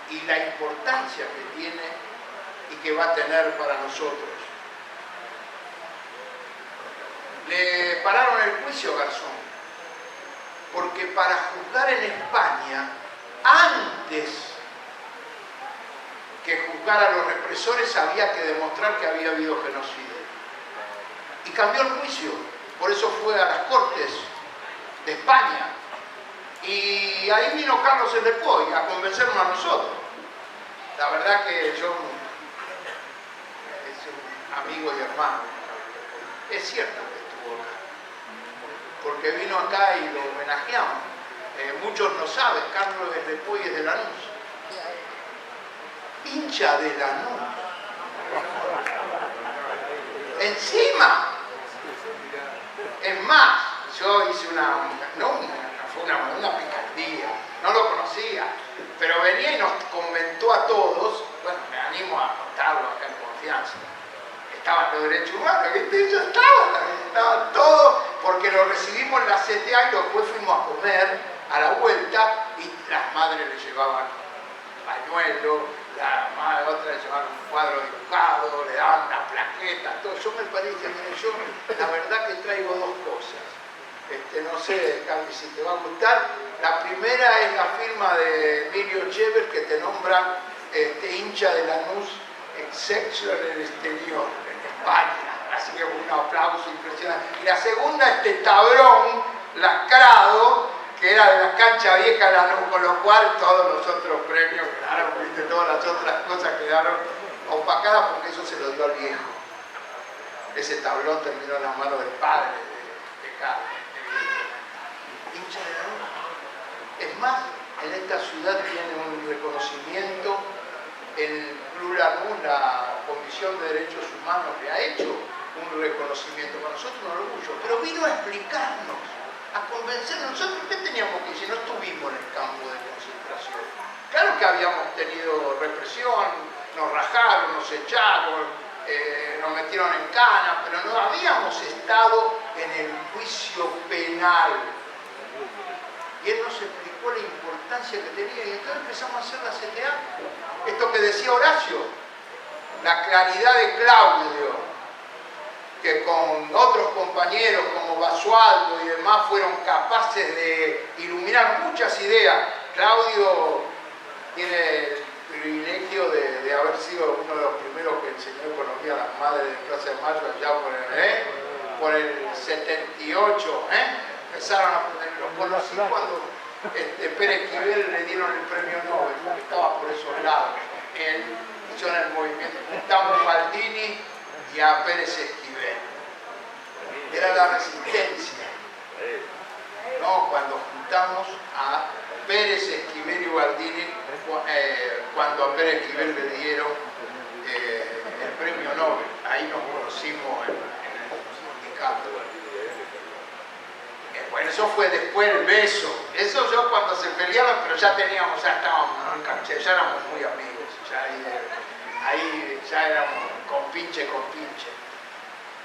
Y la importancia que tiene y que va a tener para nosotros. Le pararon el juicio a Garzón, porque para juzgar en España, antes que juzgar a los represores, había que demostrar que había habido genocidio. Y cambió el juicio, por eso fue a las Cortes de España. Y ahí vino Carlos Lepoy a convencernos a nosotros. La verdad que yo, es un amigo y hermano, es cierto que estuvo acá, porque vino acá y lo homenajeamos. Muchos no saben, Carlos Lepoy es de Lanús, hincha de Lanús. Encima, es más, yo hice una picardía, no lo conocía, pero venía y nos comentó a todos. Bueno, me animo a contarlo acá en confianza. Estaban los derechos humanos, ¿viste? Ellos estaban todos, porque lo recibimos en la CTA y después fuimos a comer a la vuelta, y las madres le llevaban pañuelos, la otra le llevaban un cuadro dibujado, le daban una plaqueta, todo. Yo me parece, mire, yo la verdad que traigo dos cosas. No sé, Carlos, si te va a gustar. La primera es la firma de Emilio Chever, que te nombra hincha de Lanús excepción en el exterior, en España. Así que un aplauso impresionante. Y la segunda, tablón lacrado, que era de la cancha vieja de Lanús, con lo cual todos los otros premios quedaron, ¿viste? Todas las otras cosas quedaron opacadas, porque eso se lo dio al viejo. Ese tablón terminó en las manos del padre de Carlos. Hincha de Lanús. Es más, en esta ciudad tiene un reconocimiento el Club Lanús, la Comisión de Derechos Humanos le ha hecho un reconocimiento, para nosotros un orgullo, pero vino a explicarnos, a convencernos. Nosotros, ¿qué teníamos que decir? No estuvimos en el campo de concentración. Claro que habíamos tenido represión, nos rajaron, nos echaron, nos metieron en cana, pero no habíamos estado en el juicio penal. Y él nos explicó la importancia que tenía, y entonces empezamos a hacer la CTA. Esto que decía Horacio, la claridad de Claudio, que con otros compañeros como Basualdo y demás fueron capaces de iluminar muchas ideas. Claudio tiene el privilegio de haber sido uno de los primeros que enseñó economía a las madres de Plaza de Mayo allá por el 78. Empezaron a aprender. Los conocí cuando Pérez Esquivel le dieron el premio Nobel, porque estaba por esos lados. Él hizo en el movimiento. Juntamos a Baldini y a Pérez Esquivel. Era la resistencia, ¿no? Cuando juntamos a Pérez Esquivel y Baldini, cuando a Pérez Esquivel le dieron el premio Nobel. Ahí nos conocimos en el sindicato. Bueno, eso fue después el beso. Eso yo cuando se peleaban, pero ya teníamos, ya estábamos, ¿no? Ya éramos muy amigos. Ahí ya éramos compinche.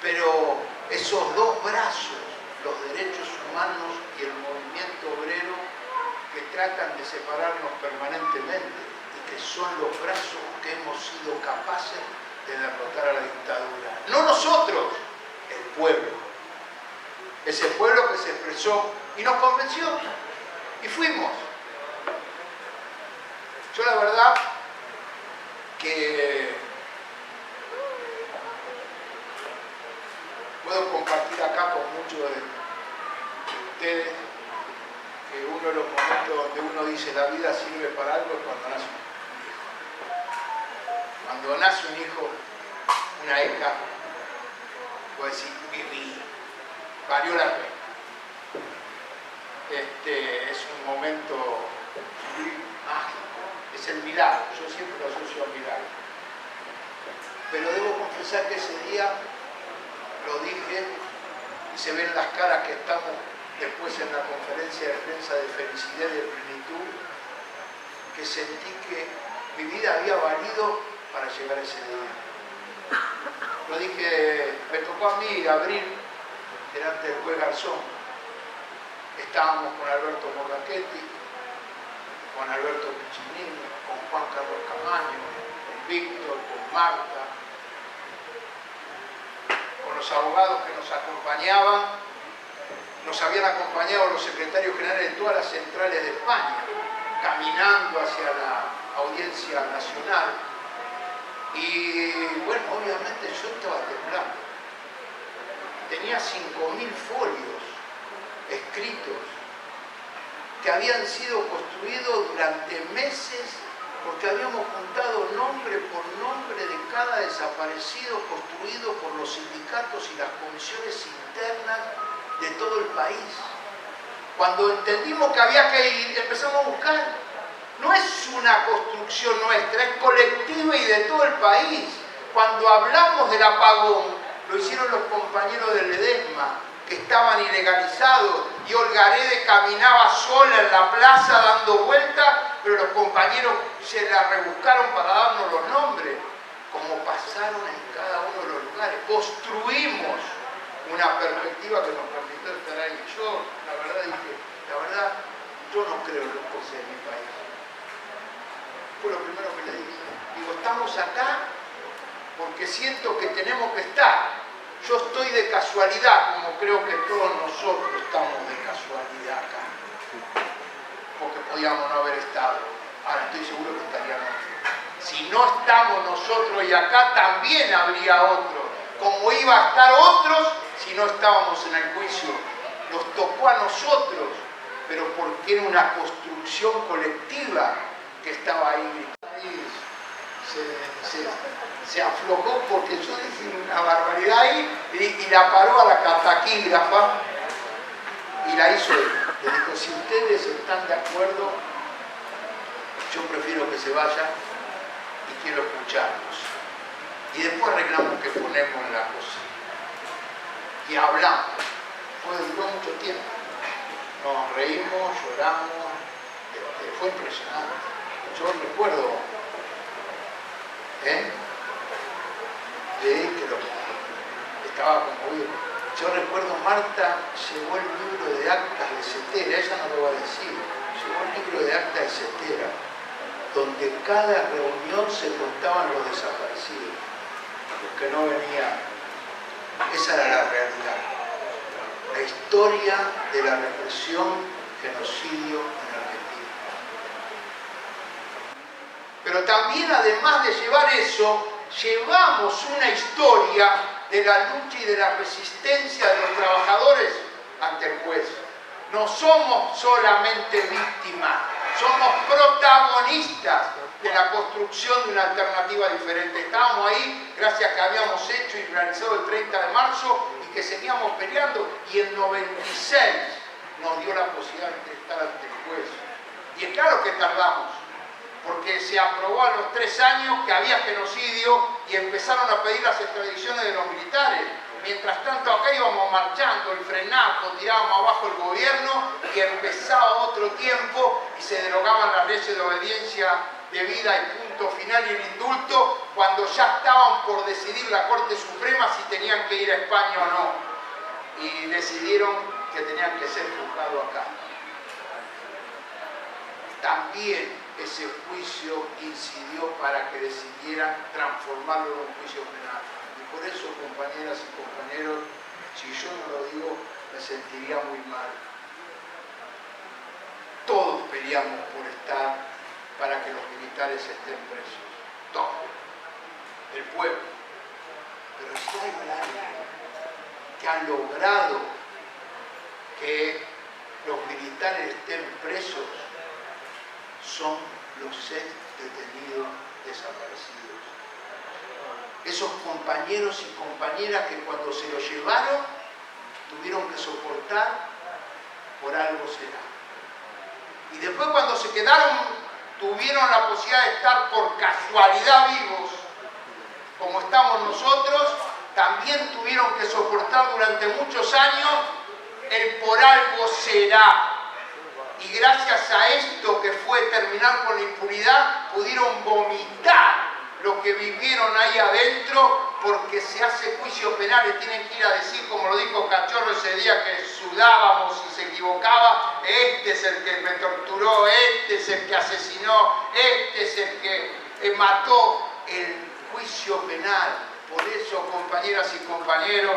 Pero esos dos brazos, los derechos humanos y el movimiento obrero, que tratan de separarnos permanentemente y que son los brazos que hemos sido capaces de derrotar a la dictadura. No nosotros, el pueblo. Ese pueblo que se expresó y nos convenció. Y fuimos. Yo la verdad que puedo compartir acá con muchos de ustedes que uno de los momentos donde uno dice la vida sirve para algo es cuando nace un hijo. Cuando nace un hijo, una hija, puede decir, viví, valió la pena. Es un momento mágico, es el milagro, yo siempre lo asocio al milagro. Pero debo confesar que ese día lo dije y se ven las caras que estamos después en la conferencia de prensa de felicidad y de plenitud, que sentí que mi vida había valido para llegar a ese día. Lo dije, me tocó a mí abrir delante del juez Garzón. Estábamos con Alberto Morrachetti, con Alberto Piccinini, con Juan Carlos Camaño, con Víctor, con Marta, con los abogados que nos acompañaban. Nos habían acompañado los secretarios generales de todas las centrales de España, caminando hacia la Audiencia Nacional. Y bueno, obviamente yo estaba temblando. Tenía 5.000 folios escritos que habían sido construidos durante meses, porque habíamos juntado nombre por nombre de cada desaparecido construido por los sindicatos y las comisiones internas de todo el país. Cuando entendimos que había que ir, empezamos a buscar. No es una construcción nuestra, es colectiva y de todo el país. Cuando hablamos del apagón, lo hicieron los compañeros del Ledesma, que estaban ilegalizados, y Olgarede caminaba sola en la plaza dando vueltas, pero los compañeros se la rebuscaron para darnos los nombres, como pasaron en cada uno de los lugares. Construimos una perspectiva que nos permitió estar ahí. Yo, la verdad, yo no creo en los cosas de mi país. Fue lo primero que le dije. Digo, estamos acá porque siento que tenemos que estar. Yo estoy de casualidad, como creo que todos nosotros estamos de casualidad acá. Porque podíamos no haber estado. Ahora estoy seguro que estaríamos. Si no estamos nosotros y acá, también habría otros. Como iba a estar otros si no estábamos en el juicio. Nos tocó a nosotros, pero porque era una construcción colectiva que estaba ahí. Se aflojó porque yo dije una barbaridad ahí y la paró a la taquígrafa y la hizo él. Le dijo, si ustedes están de acuerdo, yo prefiero que se vayan y quiero escucharlos. Y después arreglamos que ponemos la cosa. y hablamos. Duró mucho tiempo. Nos reímos, lloramos, fue impresionante. Yo recuerdo que estaba conmovido. Yo recuerdo, Marta llevó el libro de actas de Cetera, ella no lo va a decir, llevó el libro de actas de Cetera, donde cada reunión se contaban los desaparecidos, los que no venían. Esa era la realidad. La historia de la represión, genocidio en Argentina. Pero también, además de llevar eso, llevamos una historia de la lucha y de la resistencia de los trabajadores ante el juez. No somos solamente víctimas, somos protagonistas de la construcción de una alternativa diferente. Estábamos ahí gracias a que habíamos hecho y realizado el 30 de marzo y que seguíamos peleando, y en 96 nos dio la posibilidad de estar ante el juez. Y es claro que tardamos, porque se aprobó a los 3 años que había genocidio y empezaron a pedir las extradiciones de los militares. Mientras tanto acá íbamos marchando, el frenazo, tirábamos abajo el gobierno y empezaba otro tiempo y se derogaban las leyes de obediencia debida y punto final y el indulto, cuando ya estaban por decidir la Corte Suprema si tenían que ir a España o no. Y decidieron que tenían que ser juzgados acá. También ese juicio incidió para que decidieran transformarlo en un juicio penal. Y por eso, compañeras y compañeros, si yo no lo digo, me sentiría muy mal. Todos peleamos por estar para que los militares estén presos. Todos. El pueblo. Pero si hay alguien que ha logrado que los militares estén presos, son los 6 detenidos desaparecidos. Esos compañeros y compañeras que cuando se los llevaron tuvieron que soportar, por algo será. Y después, cuando se quedaron, tuvieron la posibilidad de estar por casualidad vivos, como estamos nosotros, también tuvieron que soportar durante muchos años el por algo será. Y gracias a esto, que fue terminar con la impunidad, pudieron vomitar lo que vivieron ahí adentro, porque se hace juicio penal y tienen que ir a decir, como lo dijo Cachorro ese día que sudábamos y se equivocaba: este es el que me torturó, este es el que asesinó, este es el que mató. El juicio penal. Por eso, compañeras y compañeros,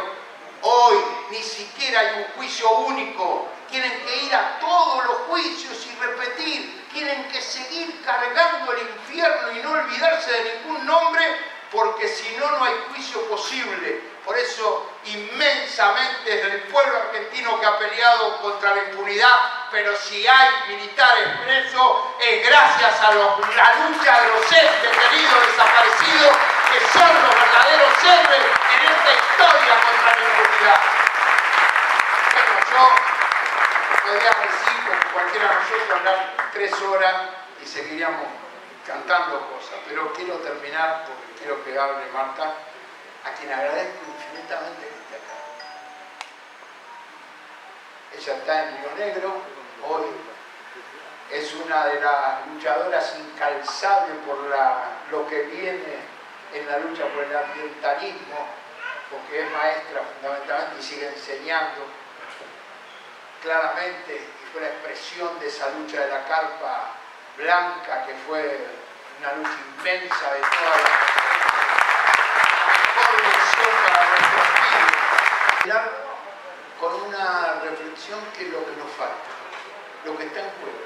hoy ni siquiera hay un juicio único. Tienen que ir a todos los juicios y repetir. Tienen que seguir cargando el infierno y no olvidarse de ningún nombre, porque si no, no hay juicio posible. Por eso, inmensamente es el pueblo argentino que ha peleado contra la impunidad, pero si hay militares presos, es gracias a la lucha de los detenidos desaparecidos, que son los verdaderos héroes en esta historia contra la impunidad. Bueno, yo podría decir, como cualquiera de nosotros, hablar 3 horas y seguiríamos cantando cosas, pero quiero terminar, porque quiero que hable Marta, a quien agradezco infinitamente que esté acá. Ella está en Río Negro, hoy es una de las luchadoras incalzables por lo que viene en la lucha por el ambientalismo, porque es maestra fundamentalmente y sigue enseñando claramente, y fue la expresión de esa lucha de la carpa blanca, que fue una lucha inmensa de toda la para nuestros hijos. Con una reflexión que es lo que nos falta, lo que está en juego.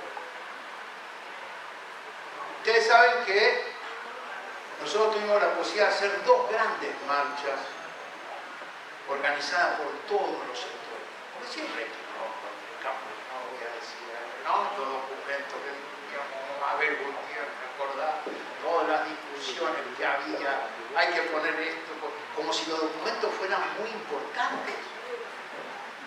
Ustedes saben que nosotros tuvimos la posibilidad de hacer 2 grandes marchas organizadas por todos los sectores. Porque siempre hay no voy a decir, ¿no? Los documentos que Abel Gutiérrez, recordar todas las discusiones que había, hay que poner esto, como si los documentos fueran muy importantes.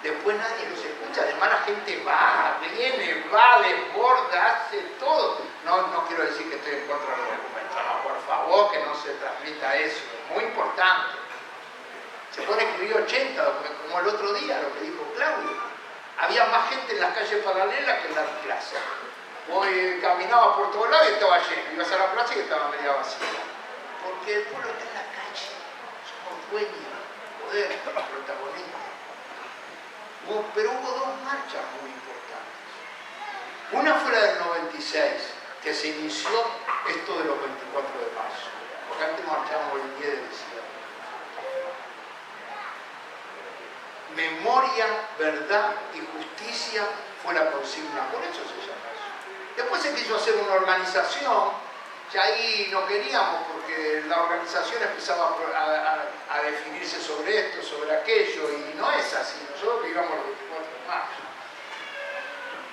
Después nadie los escucha, además la gente va, viene, va, desborda, hace todo. No quiero decir que estoy en contra de los documentos, no, por favor, que no se transmita eso, es muy importante. Se pone a escribir 80, como el otro día, lo que dijo Claudio. Había más gente en las calles paralelas que en la plaza. Hoy caminabas por todos lados y estaba lleno. Ibas a la plaza y estaba media vacía. Porque el pueblo está en la calle. Somos dueños, poder, protagonistas. Pero hubo dos marchas muy importantes. Una fue la del 96, que se inició esto de los 24 de marzo. Porque antes marchamos el 10 de diciembre. Memoria, verdad y justicia fue la consigna. Por eso se llama eso. Después se quiso hacer una organización, ya ahí no queríamos porque la organización empezaba a definirse sobre esto, sobre aquello, y no es así. Nosotros vivíamos el 24 de marzo.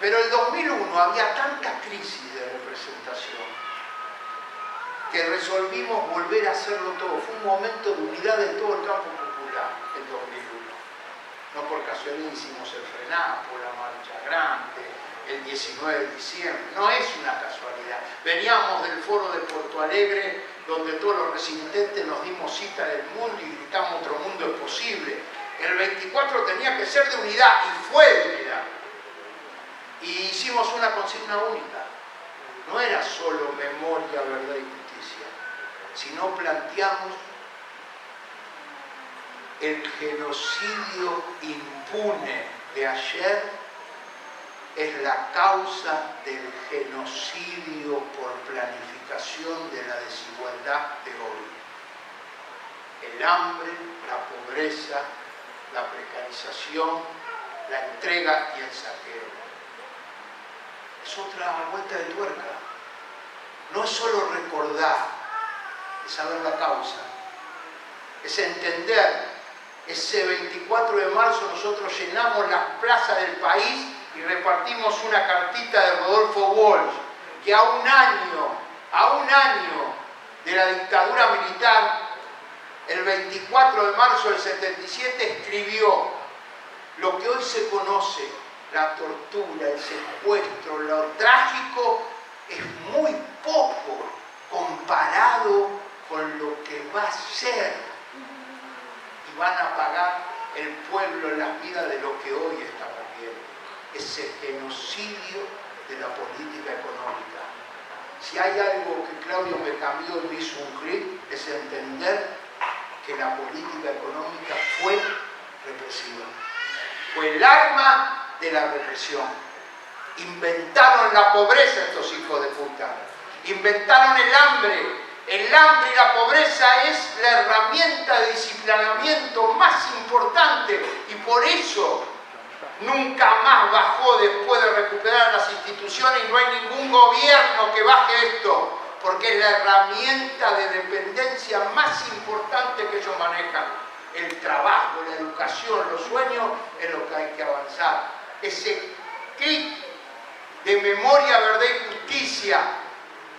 Pero el 2001 había tanta crisis de representación que resolvimos volver a hacerlo todo. Fue un momento de unidad de todo el campo popular, el 2001. No por casualidad hicimos el frenapo, la marcha grande, el 19 de diciembre. No es una casualidad. Veníamos del foro de Porto Alegre, donde todos los resistentes nos dimos cita del mundo y gritamos otro mundo es posible. El 24 tenía que ser de unidad y fue de unidad. Y hicimos una consigna única. No era solo memoria, verdad y justicia, sino planteamos el genocidio impune de ayer es la causa del genocidio por planificación de la desigualdad de hoy. El hambre, la pobreza, la precarización, la entrega y el saqueo. Es otra vuelta de tuerca. No es solo recordar, es saber la causa, es entender. Ese 24 de marzo nosotros llenamos las plazas del país y repartimos una cartita de Rodolfo Walsh, que a un año de la dictadura militar, el 24 de marzo del 77 escribió lo que hoy se conoce, la tortura, el secuestro, lo trágico, es muy poco comparado con lo que va a ser. Y van a pagar el pueblo en las vidas de lo que hoy está perdiendo. Ese genocidio de la política económica. Si hay algo que Claudio me cambió y me hizo un clic, es entender que la política económica fue represiva. Fue el arma de la represión. Inventaron la pobreza estos hijos de puta. Inventaron el hambre. El hambre y la pobreza es la herramienta de disciplinamiento más importante y por eso nunca más bajó después de recuperar las instituciones y no hay ningún gobierno que baje esto, porque es la herramienta de dependencia más importante que ellos manejan. El trabajo, la educación, los sueños es lo que hay que avanzar. Ese clic de memoria, verdad y justicia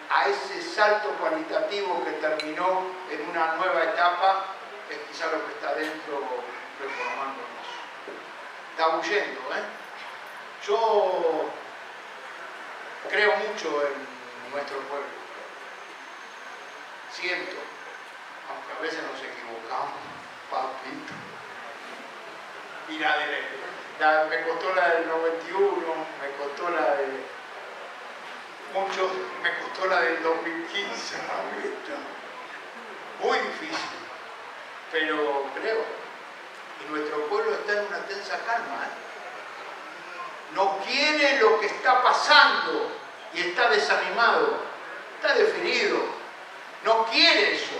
a ese salto cualitativo que terminó en una nueva etapa, es quizá lo que está dentro reformándonos. Está huyendo, Yo creo mucho en nuestro pueblo. Siento, aunque a veces nos equivocamos, papito. Y me costó la del 91, me costó la de muchos, me costó la del 2015, muy difícil, pero creo, y nuestro pueblo está en una tensa calma, no quiere lo que está pasando y está desanimado, está definido, no quiere eso,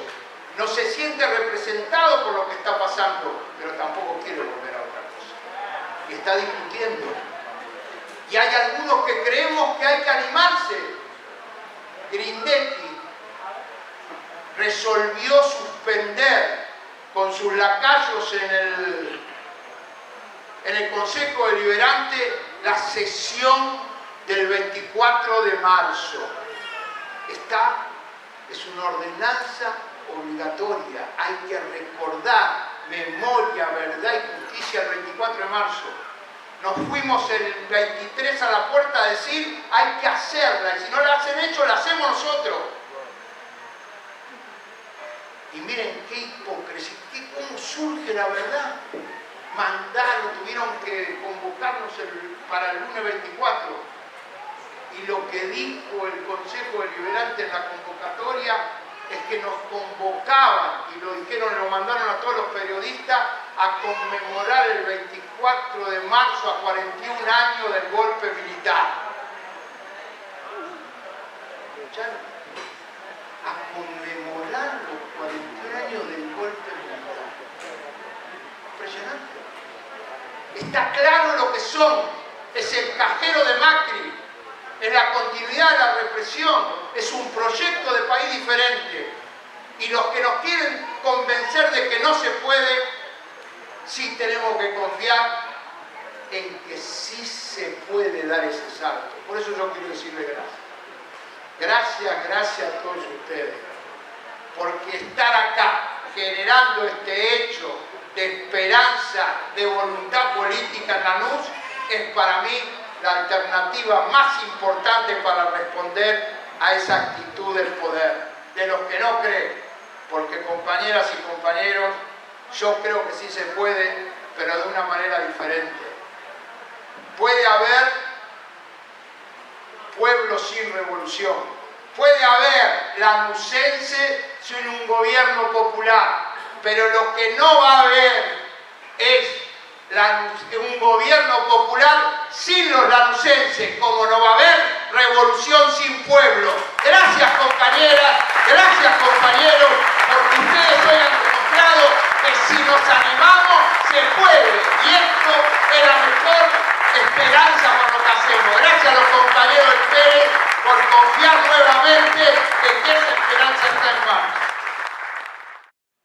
no se siente representado por lo que está pasando, pero tampoco quiere volver a otra cosa, y está discutiendo. Y hay algunos que creemos que hay que animarse. Grindetti resolvió suspender con sus lacayos en el Consejo Deliberante la sesión del 24 de marzo. Es una ordenanza obligatoria. Hay que recordar memoria, verdad y justicia el 24 de marzo. Nos fuimos el 23 a la puerta a decir hay que hacerla y si no la hacen hecho la hacemos nosotros. Y miren qué hipocresía, cómo surge la verdad. Mandaron, tuvieron que convocarnos para el lunes 24. Y lo que dijo el Consejo Deliberante en la convocatoria es que nos convocaban, y lo dijeron, lo mandaron a todos los periodistas, a conmemorar el 24 de marzo a 41 años del golpe militar. ¿Escucharon? A conmemorar los 41 años del golpe militar. Impresionante. Está claro lo que son. Es el cajero de Macri. Es la continuidad de la represión. Es un proyecto de país diferente. Y los que nos quieren convencer de que no se puede, sí tenemos que confiar en que sí se puede dar ese salto. Por eso yo quiero decirle gracias. Gracias a todos ustedes. Porque estar acá generando este hecho de esperanza, de voluntad política en Lanús, es para mí la alternativa más importante para responder a esa actitud del poder. De los que no creen, porque compañeras y compañeros, yo creo que sí se puede, pero de una manera diferente. Puede haber pueblo sin revolución. Puede haber lanusense sin un gobierno popular, pero lo que no va a haber es un gobierno popular sin los lanusenses, como no va a haber revolución sin pueblo. Gracias compañeras, gracias compañeros, porque ustedes hoy han demostrado que si nos animamos se puede, y esto es la mejor esperanza para lo que hacemos. Gracias a los compañeros del Pérez por confiar nuevamente en que esa esperanza está en marcha.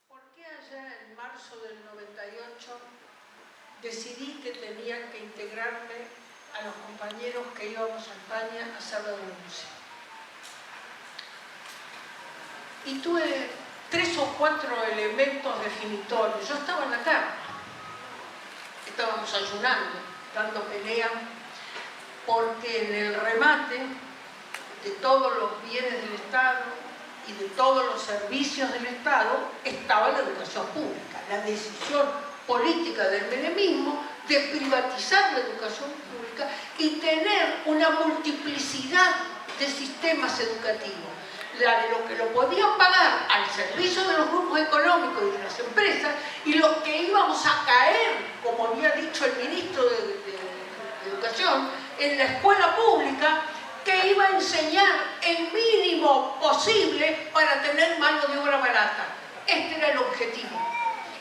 ¿Por qué allá en marzo del 98 decidí que tenía que integrarme a los compañeros que íbamos a España a hacer la denuncia? Y tuve 3 o 4 elementos definitorios. Yo estaba en la cama, estábamos ayunando, dando pelea, porque en el remate de todos los bienes del Estado y de todos los servicios del Estado estaba la educación pública. La decisión política del menemismo de privatizar la educación pública y tener una multiplicidad de sistemas educativos. La de los que lo podían pagar al servicio de los grupos económicos y de las empresas, y los que íbamos a caer, como había dicho el ministro de Educación, en la escuela pública, que iba a enseñar el mínimo posible para tener mano de obra barata. Este era el objetivo.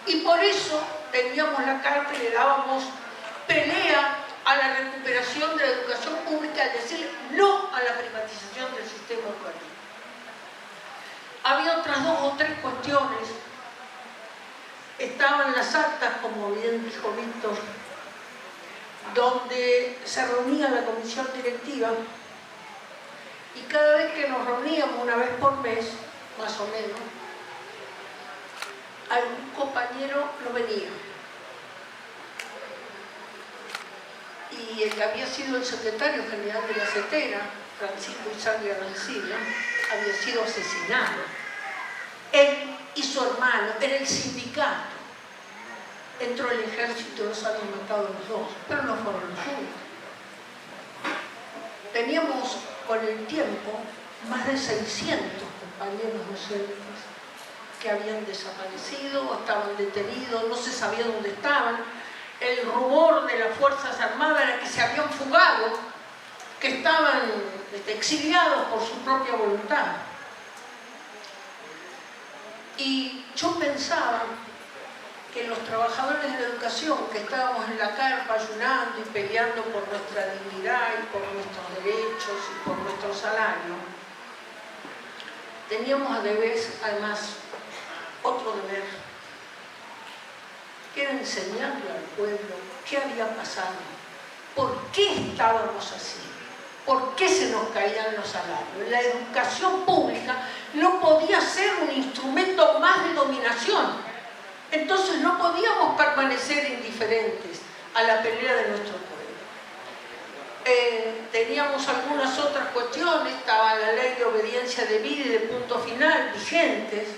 Y por eso teníamos la carta y le dábamos pelea a la recuperación de la educación pública, al decir no a la privatización del sistema educativo. Había otras 2 o 3 cuestiones. Estaban las actas, como bien dijo Víctor, donde se reunía la comisión directiva, y cada vez que nos reuníamos, una vez por mes, más o menos, algún compañero no venía. Y el que había sido el secretario general de la CETERA, Francisco Izagui Arancibia, había sido asesinado. Él y su hermano en el sindicato. Entró el ejército y los habían matado los 2, pero no fueron los únicos. Teníamos con el tiempo más de 600 compañeros docentes que habían desaparecido o estaban detenidos, no se sabía dónde estaban. El rumor de las Fuerzas Armadas era que se habían fugado, que estaban exiliados por su propia voluntad. Y yo pensaba que los trabajadores de la educación, que estábamos en la carpa ayunando y peleando por nuestra dignidad y por nuestros derechos y por nuestro salario, teníamos además otro deber, que era enseñarle al pueblo qué había pasado, por qué estábamos así, por qué se nos caían los salarios. La educación pública no podía ser un instrumento más de dominación. Entonces no podíamos permanecer indiferentes a la pelea de nuestro pueblo. Teníamos algunas otras cuestiones, estaba la ley de obediencia debida y de punto final vigentes,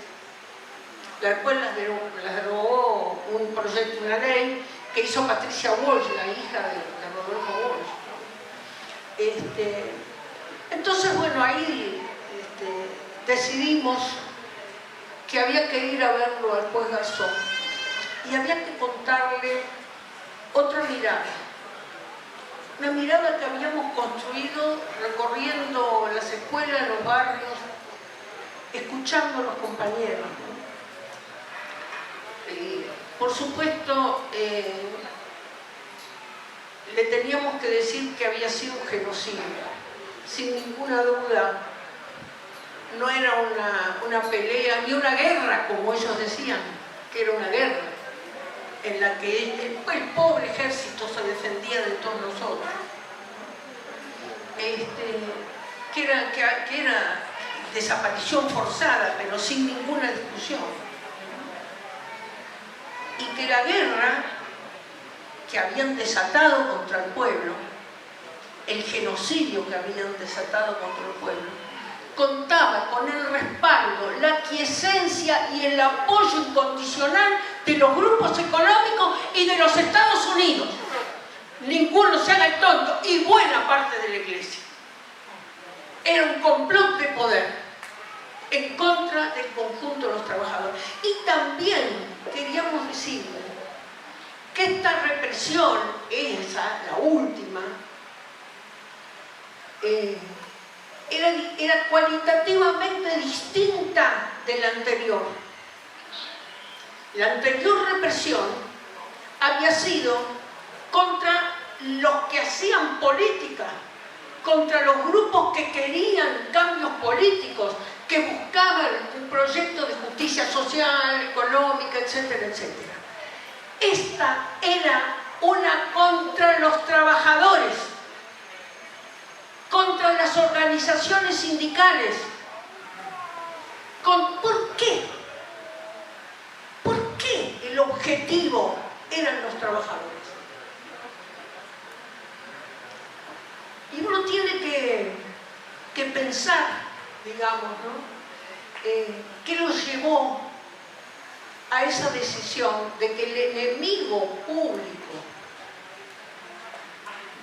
después las derogó un proyecto, una ley que hizo Patricia Walsh, la hija de Rodolfo Walsh. Entonces, bueno, ahí decidimos que había que ir a verlo al juez Garzón y había que contarle otra mirada. Una mirada que habíamos construido recorriendo las escuelas, los barrios, escuchando a los compañeros. Por supuesto, le teníamos que decir que había sido un genocidio, sin ninguna duda. No era una pelea ni una guerra, como ellos decían, que era una guerra, en la que el pobre ejército se defendía de todos nosotros. Que era desaparición forzada, pero sin ninguna discusión. Y que la guerra que habían desatado contra el pueblo, el genocidio que habían desatado contra el pueblo, contaba con el respaldo, la aquiescencia y el apoyo incondicional de los grupos económicos y de los Estados Unidos. Ninguno se haga el tonto, y buena parte de la Iglesia. Era un complot de poder en contra del conjunto de los trabajadores. Y también queríamos decirle que esta represión, esa, la última, era cualitativamente distinta de la anterior. La anterior represión había sido contra los que hacían política, contra los grupos que querían cambios políticos, que buscaban un proyecto de justicia social, económica, etcétera, etcétera. Esta era una contra los trabajadores, contra las organizaciones sindicales. ¿Por qué? ¿Por qué el objetivo eran los trabajadores? Y uno tiene que pensar, digamos, ¿no? ¿Qué los llevó a esa decisión de que el enemigo público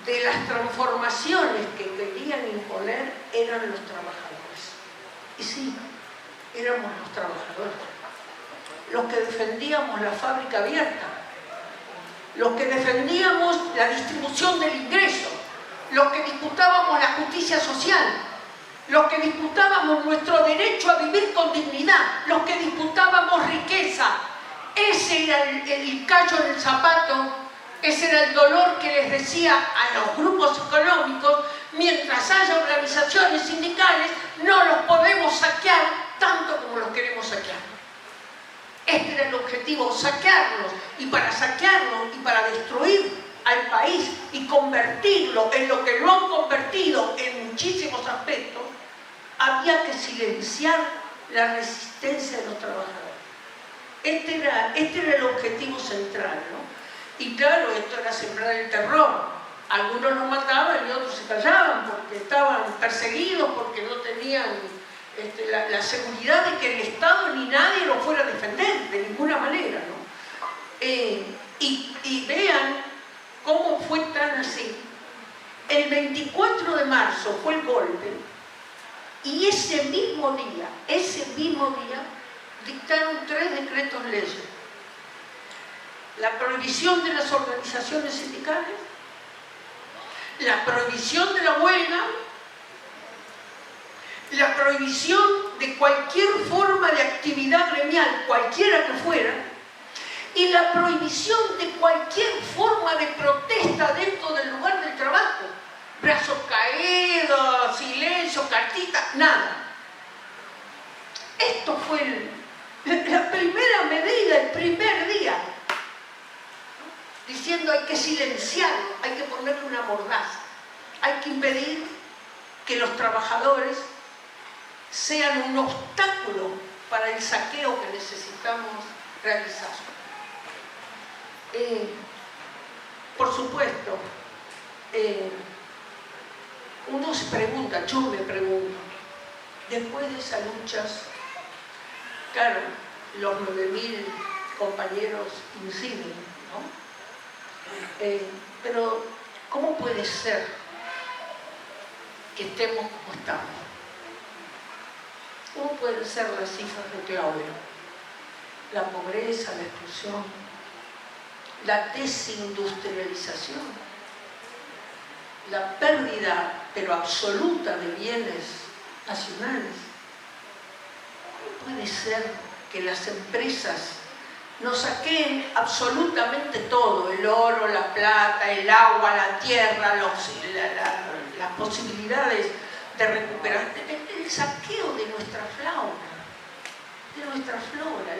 de las transformaciones que querían imponer eran los trabajadores? Y sí, éramos los trabajadores, los que defendíamos la fábrica abierta, los que defendíamos la distribución del ingreso, los que disputábamos la justicia social, los que disputábamos nuestro derecho a vivir con dignidad, los que disputábamos riqueza. Ese era el callo en el zapato, ese era el dolor que les decía a los grupos económicos: mientras haya organizaciones sindicales, no los podemos saquear tanto como los queremos saquear. Este era el objetivo, saquearlos, y para saquearlos y para destruir al país y convertirlo en lo que lo han convertido en muchísimos aspectos, había que silenciar la resistencia de los trabajadores. Este era el objetivo central, ¿no? Y claro, esto era sembrar el terror. Algunos los mataban y otros se callaban porque estaban perseguidos, porque no tenían la seguridad de que el Estado ni nadie los fuera a defender, de ninguna manera, ¿no? Y vean cómo fue tan así. El 24 de marzo fue el golpe, y ese mismo día, dictaron 3 decretos leyes. La prohibición de las organizaciones sindicales, la prohibición de la huelga, la prohibición de cualquier forma de actividad gremial, cualquiera que fuera, y la prohibición de cualquier forma de protesta dentro del lugar del trabajo. Brazos caídos, silencio, cartita, nada. Esto fue la primera medida, el primer día, diciendo: hay que silenciarlo, hay que ponerle una mordaza, hay que impedir que los trabajadores sean un obstáculo para el saqueo que necesitamos realizar. Por supuesto, uno se pregunta, yo me pregunto, después de esas luchas, claro, los 9.000 compañeros inciden, ¿no? Pero, ¿cómo puede ser que estemos como estamos? ¿Cómo pueden ser las cifras de Claudio? La pobreza, la exclusión, la desindustrialización, la pérdida, pero absoluta, de bienes nacionales. ¿Cómo puede ser que las empresas nos saquen absolutamente todo? El oro, la plata, el agua, la tierra, las posibilidades de recuperar, el saqueo de nuestra flora,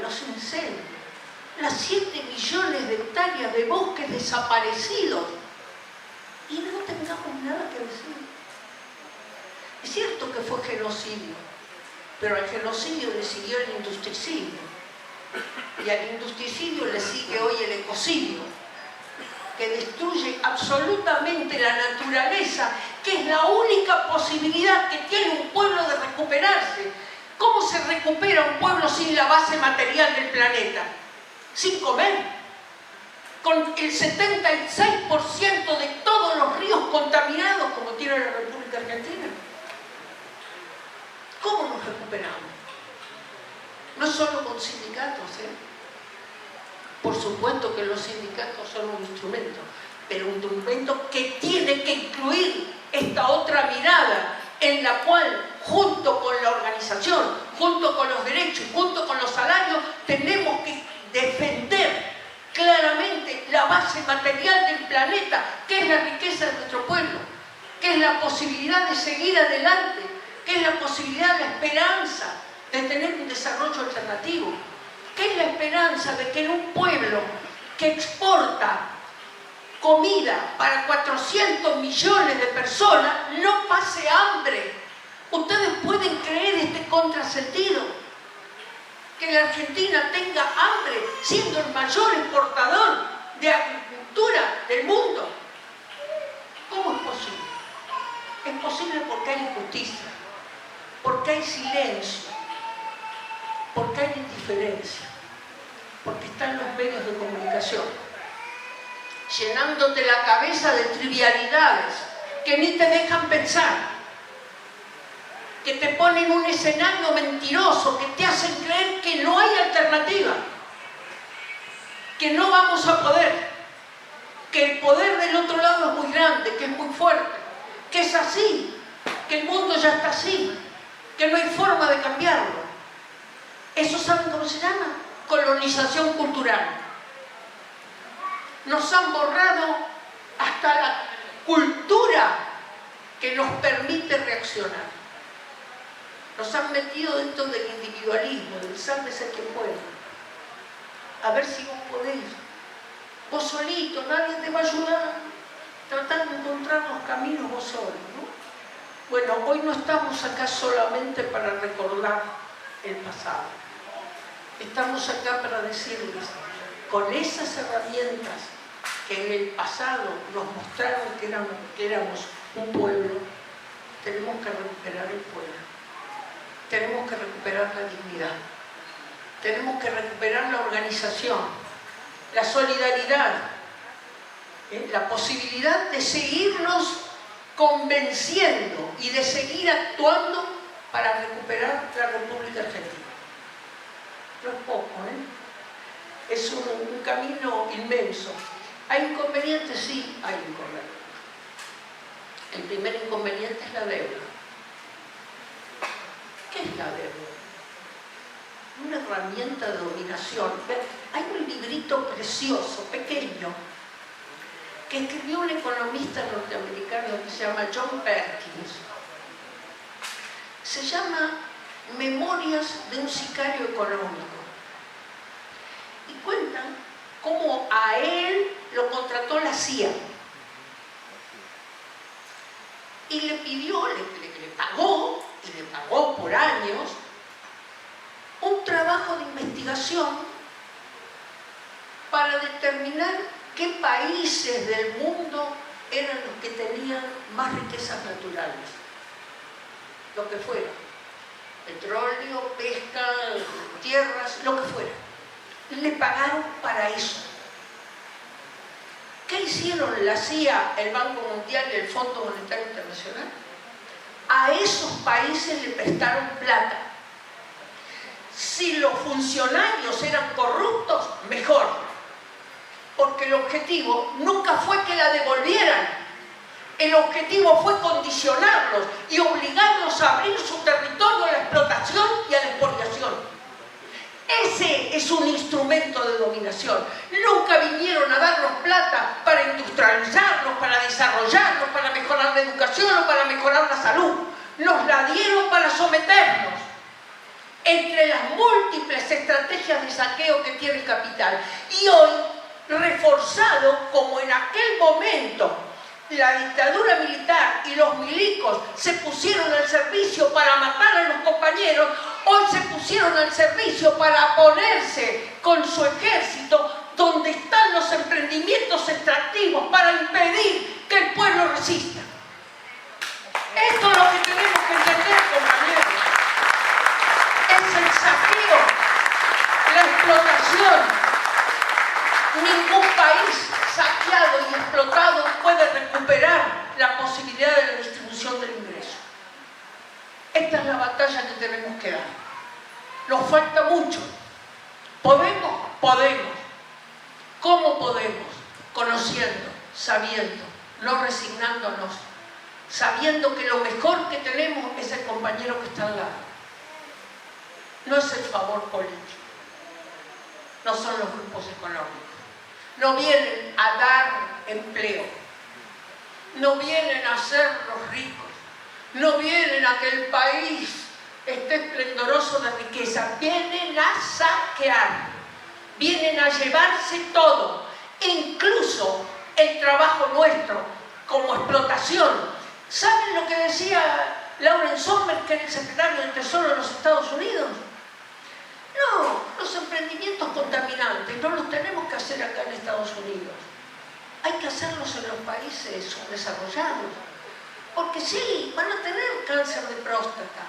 los incendios, las 7 millones de hectáreas de bosques desaparecidos, y no tengamos nada que decir. Es cierto que fue genocidio, pero al genocidio le siguió el industricidio, y al industricidio le sigue hoy el ecocidio, que destruye absolutamente la naturaleza, que es la única posibilidad que tiene un pueblo de recuperarse. ¿Cómo se recupera un pueblo sin la base material del planeta? Sin comer. Con el 76% de todos los ríos contaminados como tiene la República Argentina. ¿Cómo nos recuperamos? No solo con sindicatos, Por supuesto que los sindicatos son un instrumento, pero un instrumento que tiene que incluir esta otra mirada en la cual, junto con la organización, junto con los derechos, junto con los salarios, tenemos que defender claramente la base material del planeta, que es la riqueza de nuestro pueblo, que es la posibilidad de seguir adelante, que es la posibilidad, la esperanza de tener un desarrollo alternativo, que es la esperanza de que en un pueblo que exporta comida para 400 millones de personas no pase hambre. Ustedes pueden creer este contrasentido, que la Argentina tenga hambre siendo el mayor exportador de agricultura del mundo. ¿Cómo es posible? Es posible porque hay injusticia, porque hay silencio, porque hay indiferencia, porque están los medios de comunicación llenándote la cabeza de trivialidades que ni te dejan pensar, que te ponen un escenario mentiroso, que te hacen creer que no hay alternativa, que no vamos a poder, que el poder del otro lado es muy grande, que es muy fuerte, que es así, que el mundo ya está así, que no hay forma de cambiarlo. ¿Eso saben cómo se llama? Colonización cultural. Nos han borrado hasta la cultura que nos permite reaccionar. Nos han metido dentro del individualismo, del sálvese quien pueda. A ver si vos podés. Vos solito, nadie te va a ayudar. Tratando de encontrar los caminos vos solo, ¿no? Bueno, hoy no estamos acá solamente para recordar el pasado. Estamos acá para decirles, con esas herramientas que en el pasado nos mostraron que éramos un pueblo, tenemos que recuperar el pueblo, tenemos que recuperar la dignidad, tenemos que recuperar la organización, la solidaridad, la posibilidad de seguirnos convenciendo y de seguir actuando para recuperar la República Argentina. No es poco, es un camino inmenso. ¿Hay inconvenientes? Sí, hay inconvenientes. El primer inconveniente es la deuda. ¿Qué es la deuda? Una herramienta de dominación. Hay un librito precioso, pequeño, que escribió un economista norteamericano que se llama John Perkins. Se llama Memorias de un sicario económico. Y cuentan cómo a él lo contrató la CIA. Y le pidió, le pagó, y le pagó por años, un trabajo de investigación para determinar qué países del mundo eran los que tenían más riquezas naturales. Lo que fuera. petróleo, pesca, tierras, lo que fuera. Le pagaron para eso. ¿Qué hicieron la CIA, el Banco Mundial y el Fondo Monetario Internacional? A esos países le prestaron plata. Si los funcionarios eran corruptos, mejor. Porque el objetivo nunca fue que la devolvieran. El objetivo fue condicionarlos y obligarlos a abrir su territorio a la explotación y a la expoliación. Ese es un instrumento de dominación. Nunca vinieron a darnos plata para industrializarnos, para desarrollarnos, para mejorar la educación o para mejorar la salud. Nos la dieron para someternos. Entre las múltiples estrategias de saqueo que tiene el capital. Y hoy, reforzado como en aquel momento, la dictadura militar y los milicos se pusieron al servicio para matar a los compañeros, hoy se pusieron al servicio para ponerse con su ejército donde están los emprendimientos extractivos para impedir que el pueblo resista. Esto es lo que tenemos que entender, compañeros. Es el saqueo, la explotación. Ningún país saqueado y explotado puede recuperar la posibilidad de la distribución del ingreso. Esta es la batalla que tenemos que dar. Nos falta mucho. ¿Podemos? Podemos. ¿Cómo podemos? Conociendo, sabiendo, no resignándonos, sabiendo que lo mejor que tenemos es el compañero que está al lado. No es el favor político, no son los grupos económicos. No vienen a dar empleo, no vienen a hacernos ricos, no vienen a que el país esté esplendoroso de riqueza, vienen a saquear, vienen a llevarse todo, incluso el trabajo nuestro como explotación. ¿Saben lo que decía Lawrence Summers, que era el secretario del Tesoro de los Estados Unidos? No, los emprendimientos contaminantes no los tenemos que hacer acá en Estados Unidos. Hay que hacerlos en los países subdesarrollados. Porque sí, van a tener cáncer de próstata.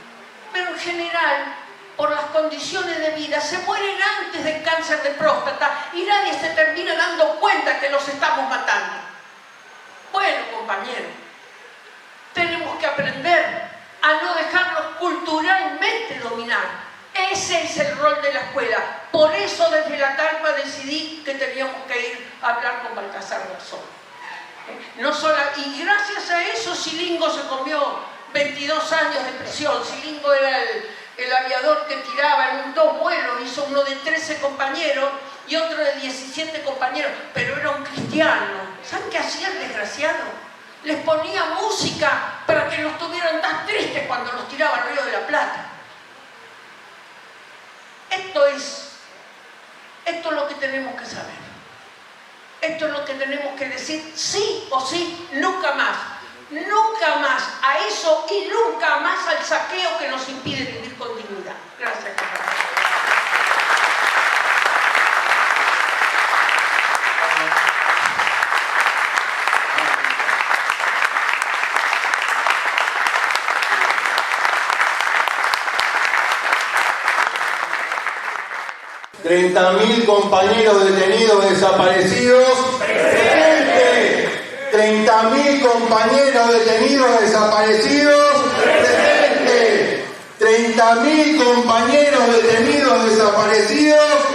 Pero en general, por las condiciones de vida, se mueren antes del cáncer de próstata y nadie se termina dando cuenta que los estamos matando. Bueno, compañeros, tenemos que aprender a no dejarnos culturalmente dominar. Ese es el rol de la escuela. Por eso desde la Talpa decidí que teníamos que ir a hablar con Baltasar Garzón. No solo, y gracias a eso Silingo se comió 22 años de prisión. Silingo era el aviador que tiraba en 2 vuelos, hizo uno de 13 compañeros y otro de 17 compañeros, pero era un cristiano. ¿Saben qué hacía el desgraciado? Les ponía música para que no estuvieran tan tristes cuando los tiraba al Río de la Plata. Esto es lo que tenemos que saber. Esto es lo que tenemos que decir sí o sí, nunca más. Nunca más a eso y nunca más al saqueo que nos impide vivir con dignidad. Gracias, compañeros. 30.000 compañeros detenidos desaparecidos. ¡Presente! 30.000 compañeros detenidos desaparecidos. ¡Presente! 30.000 compañeros detenidos desaparecidos.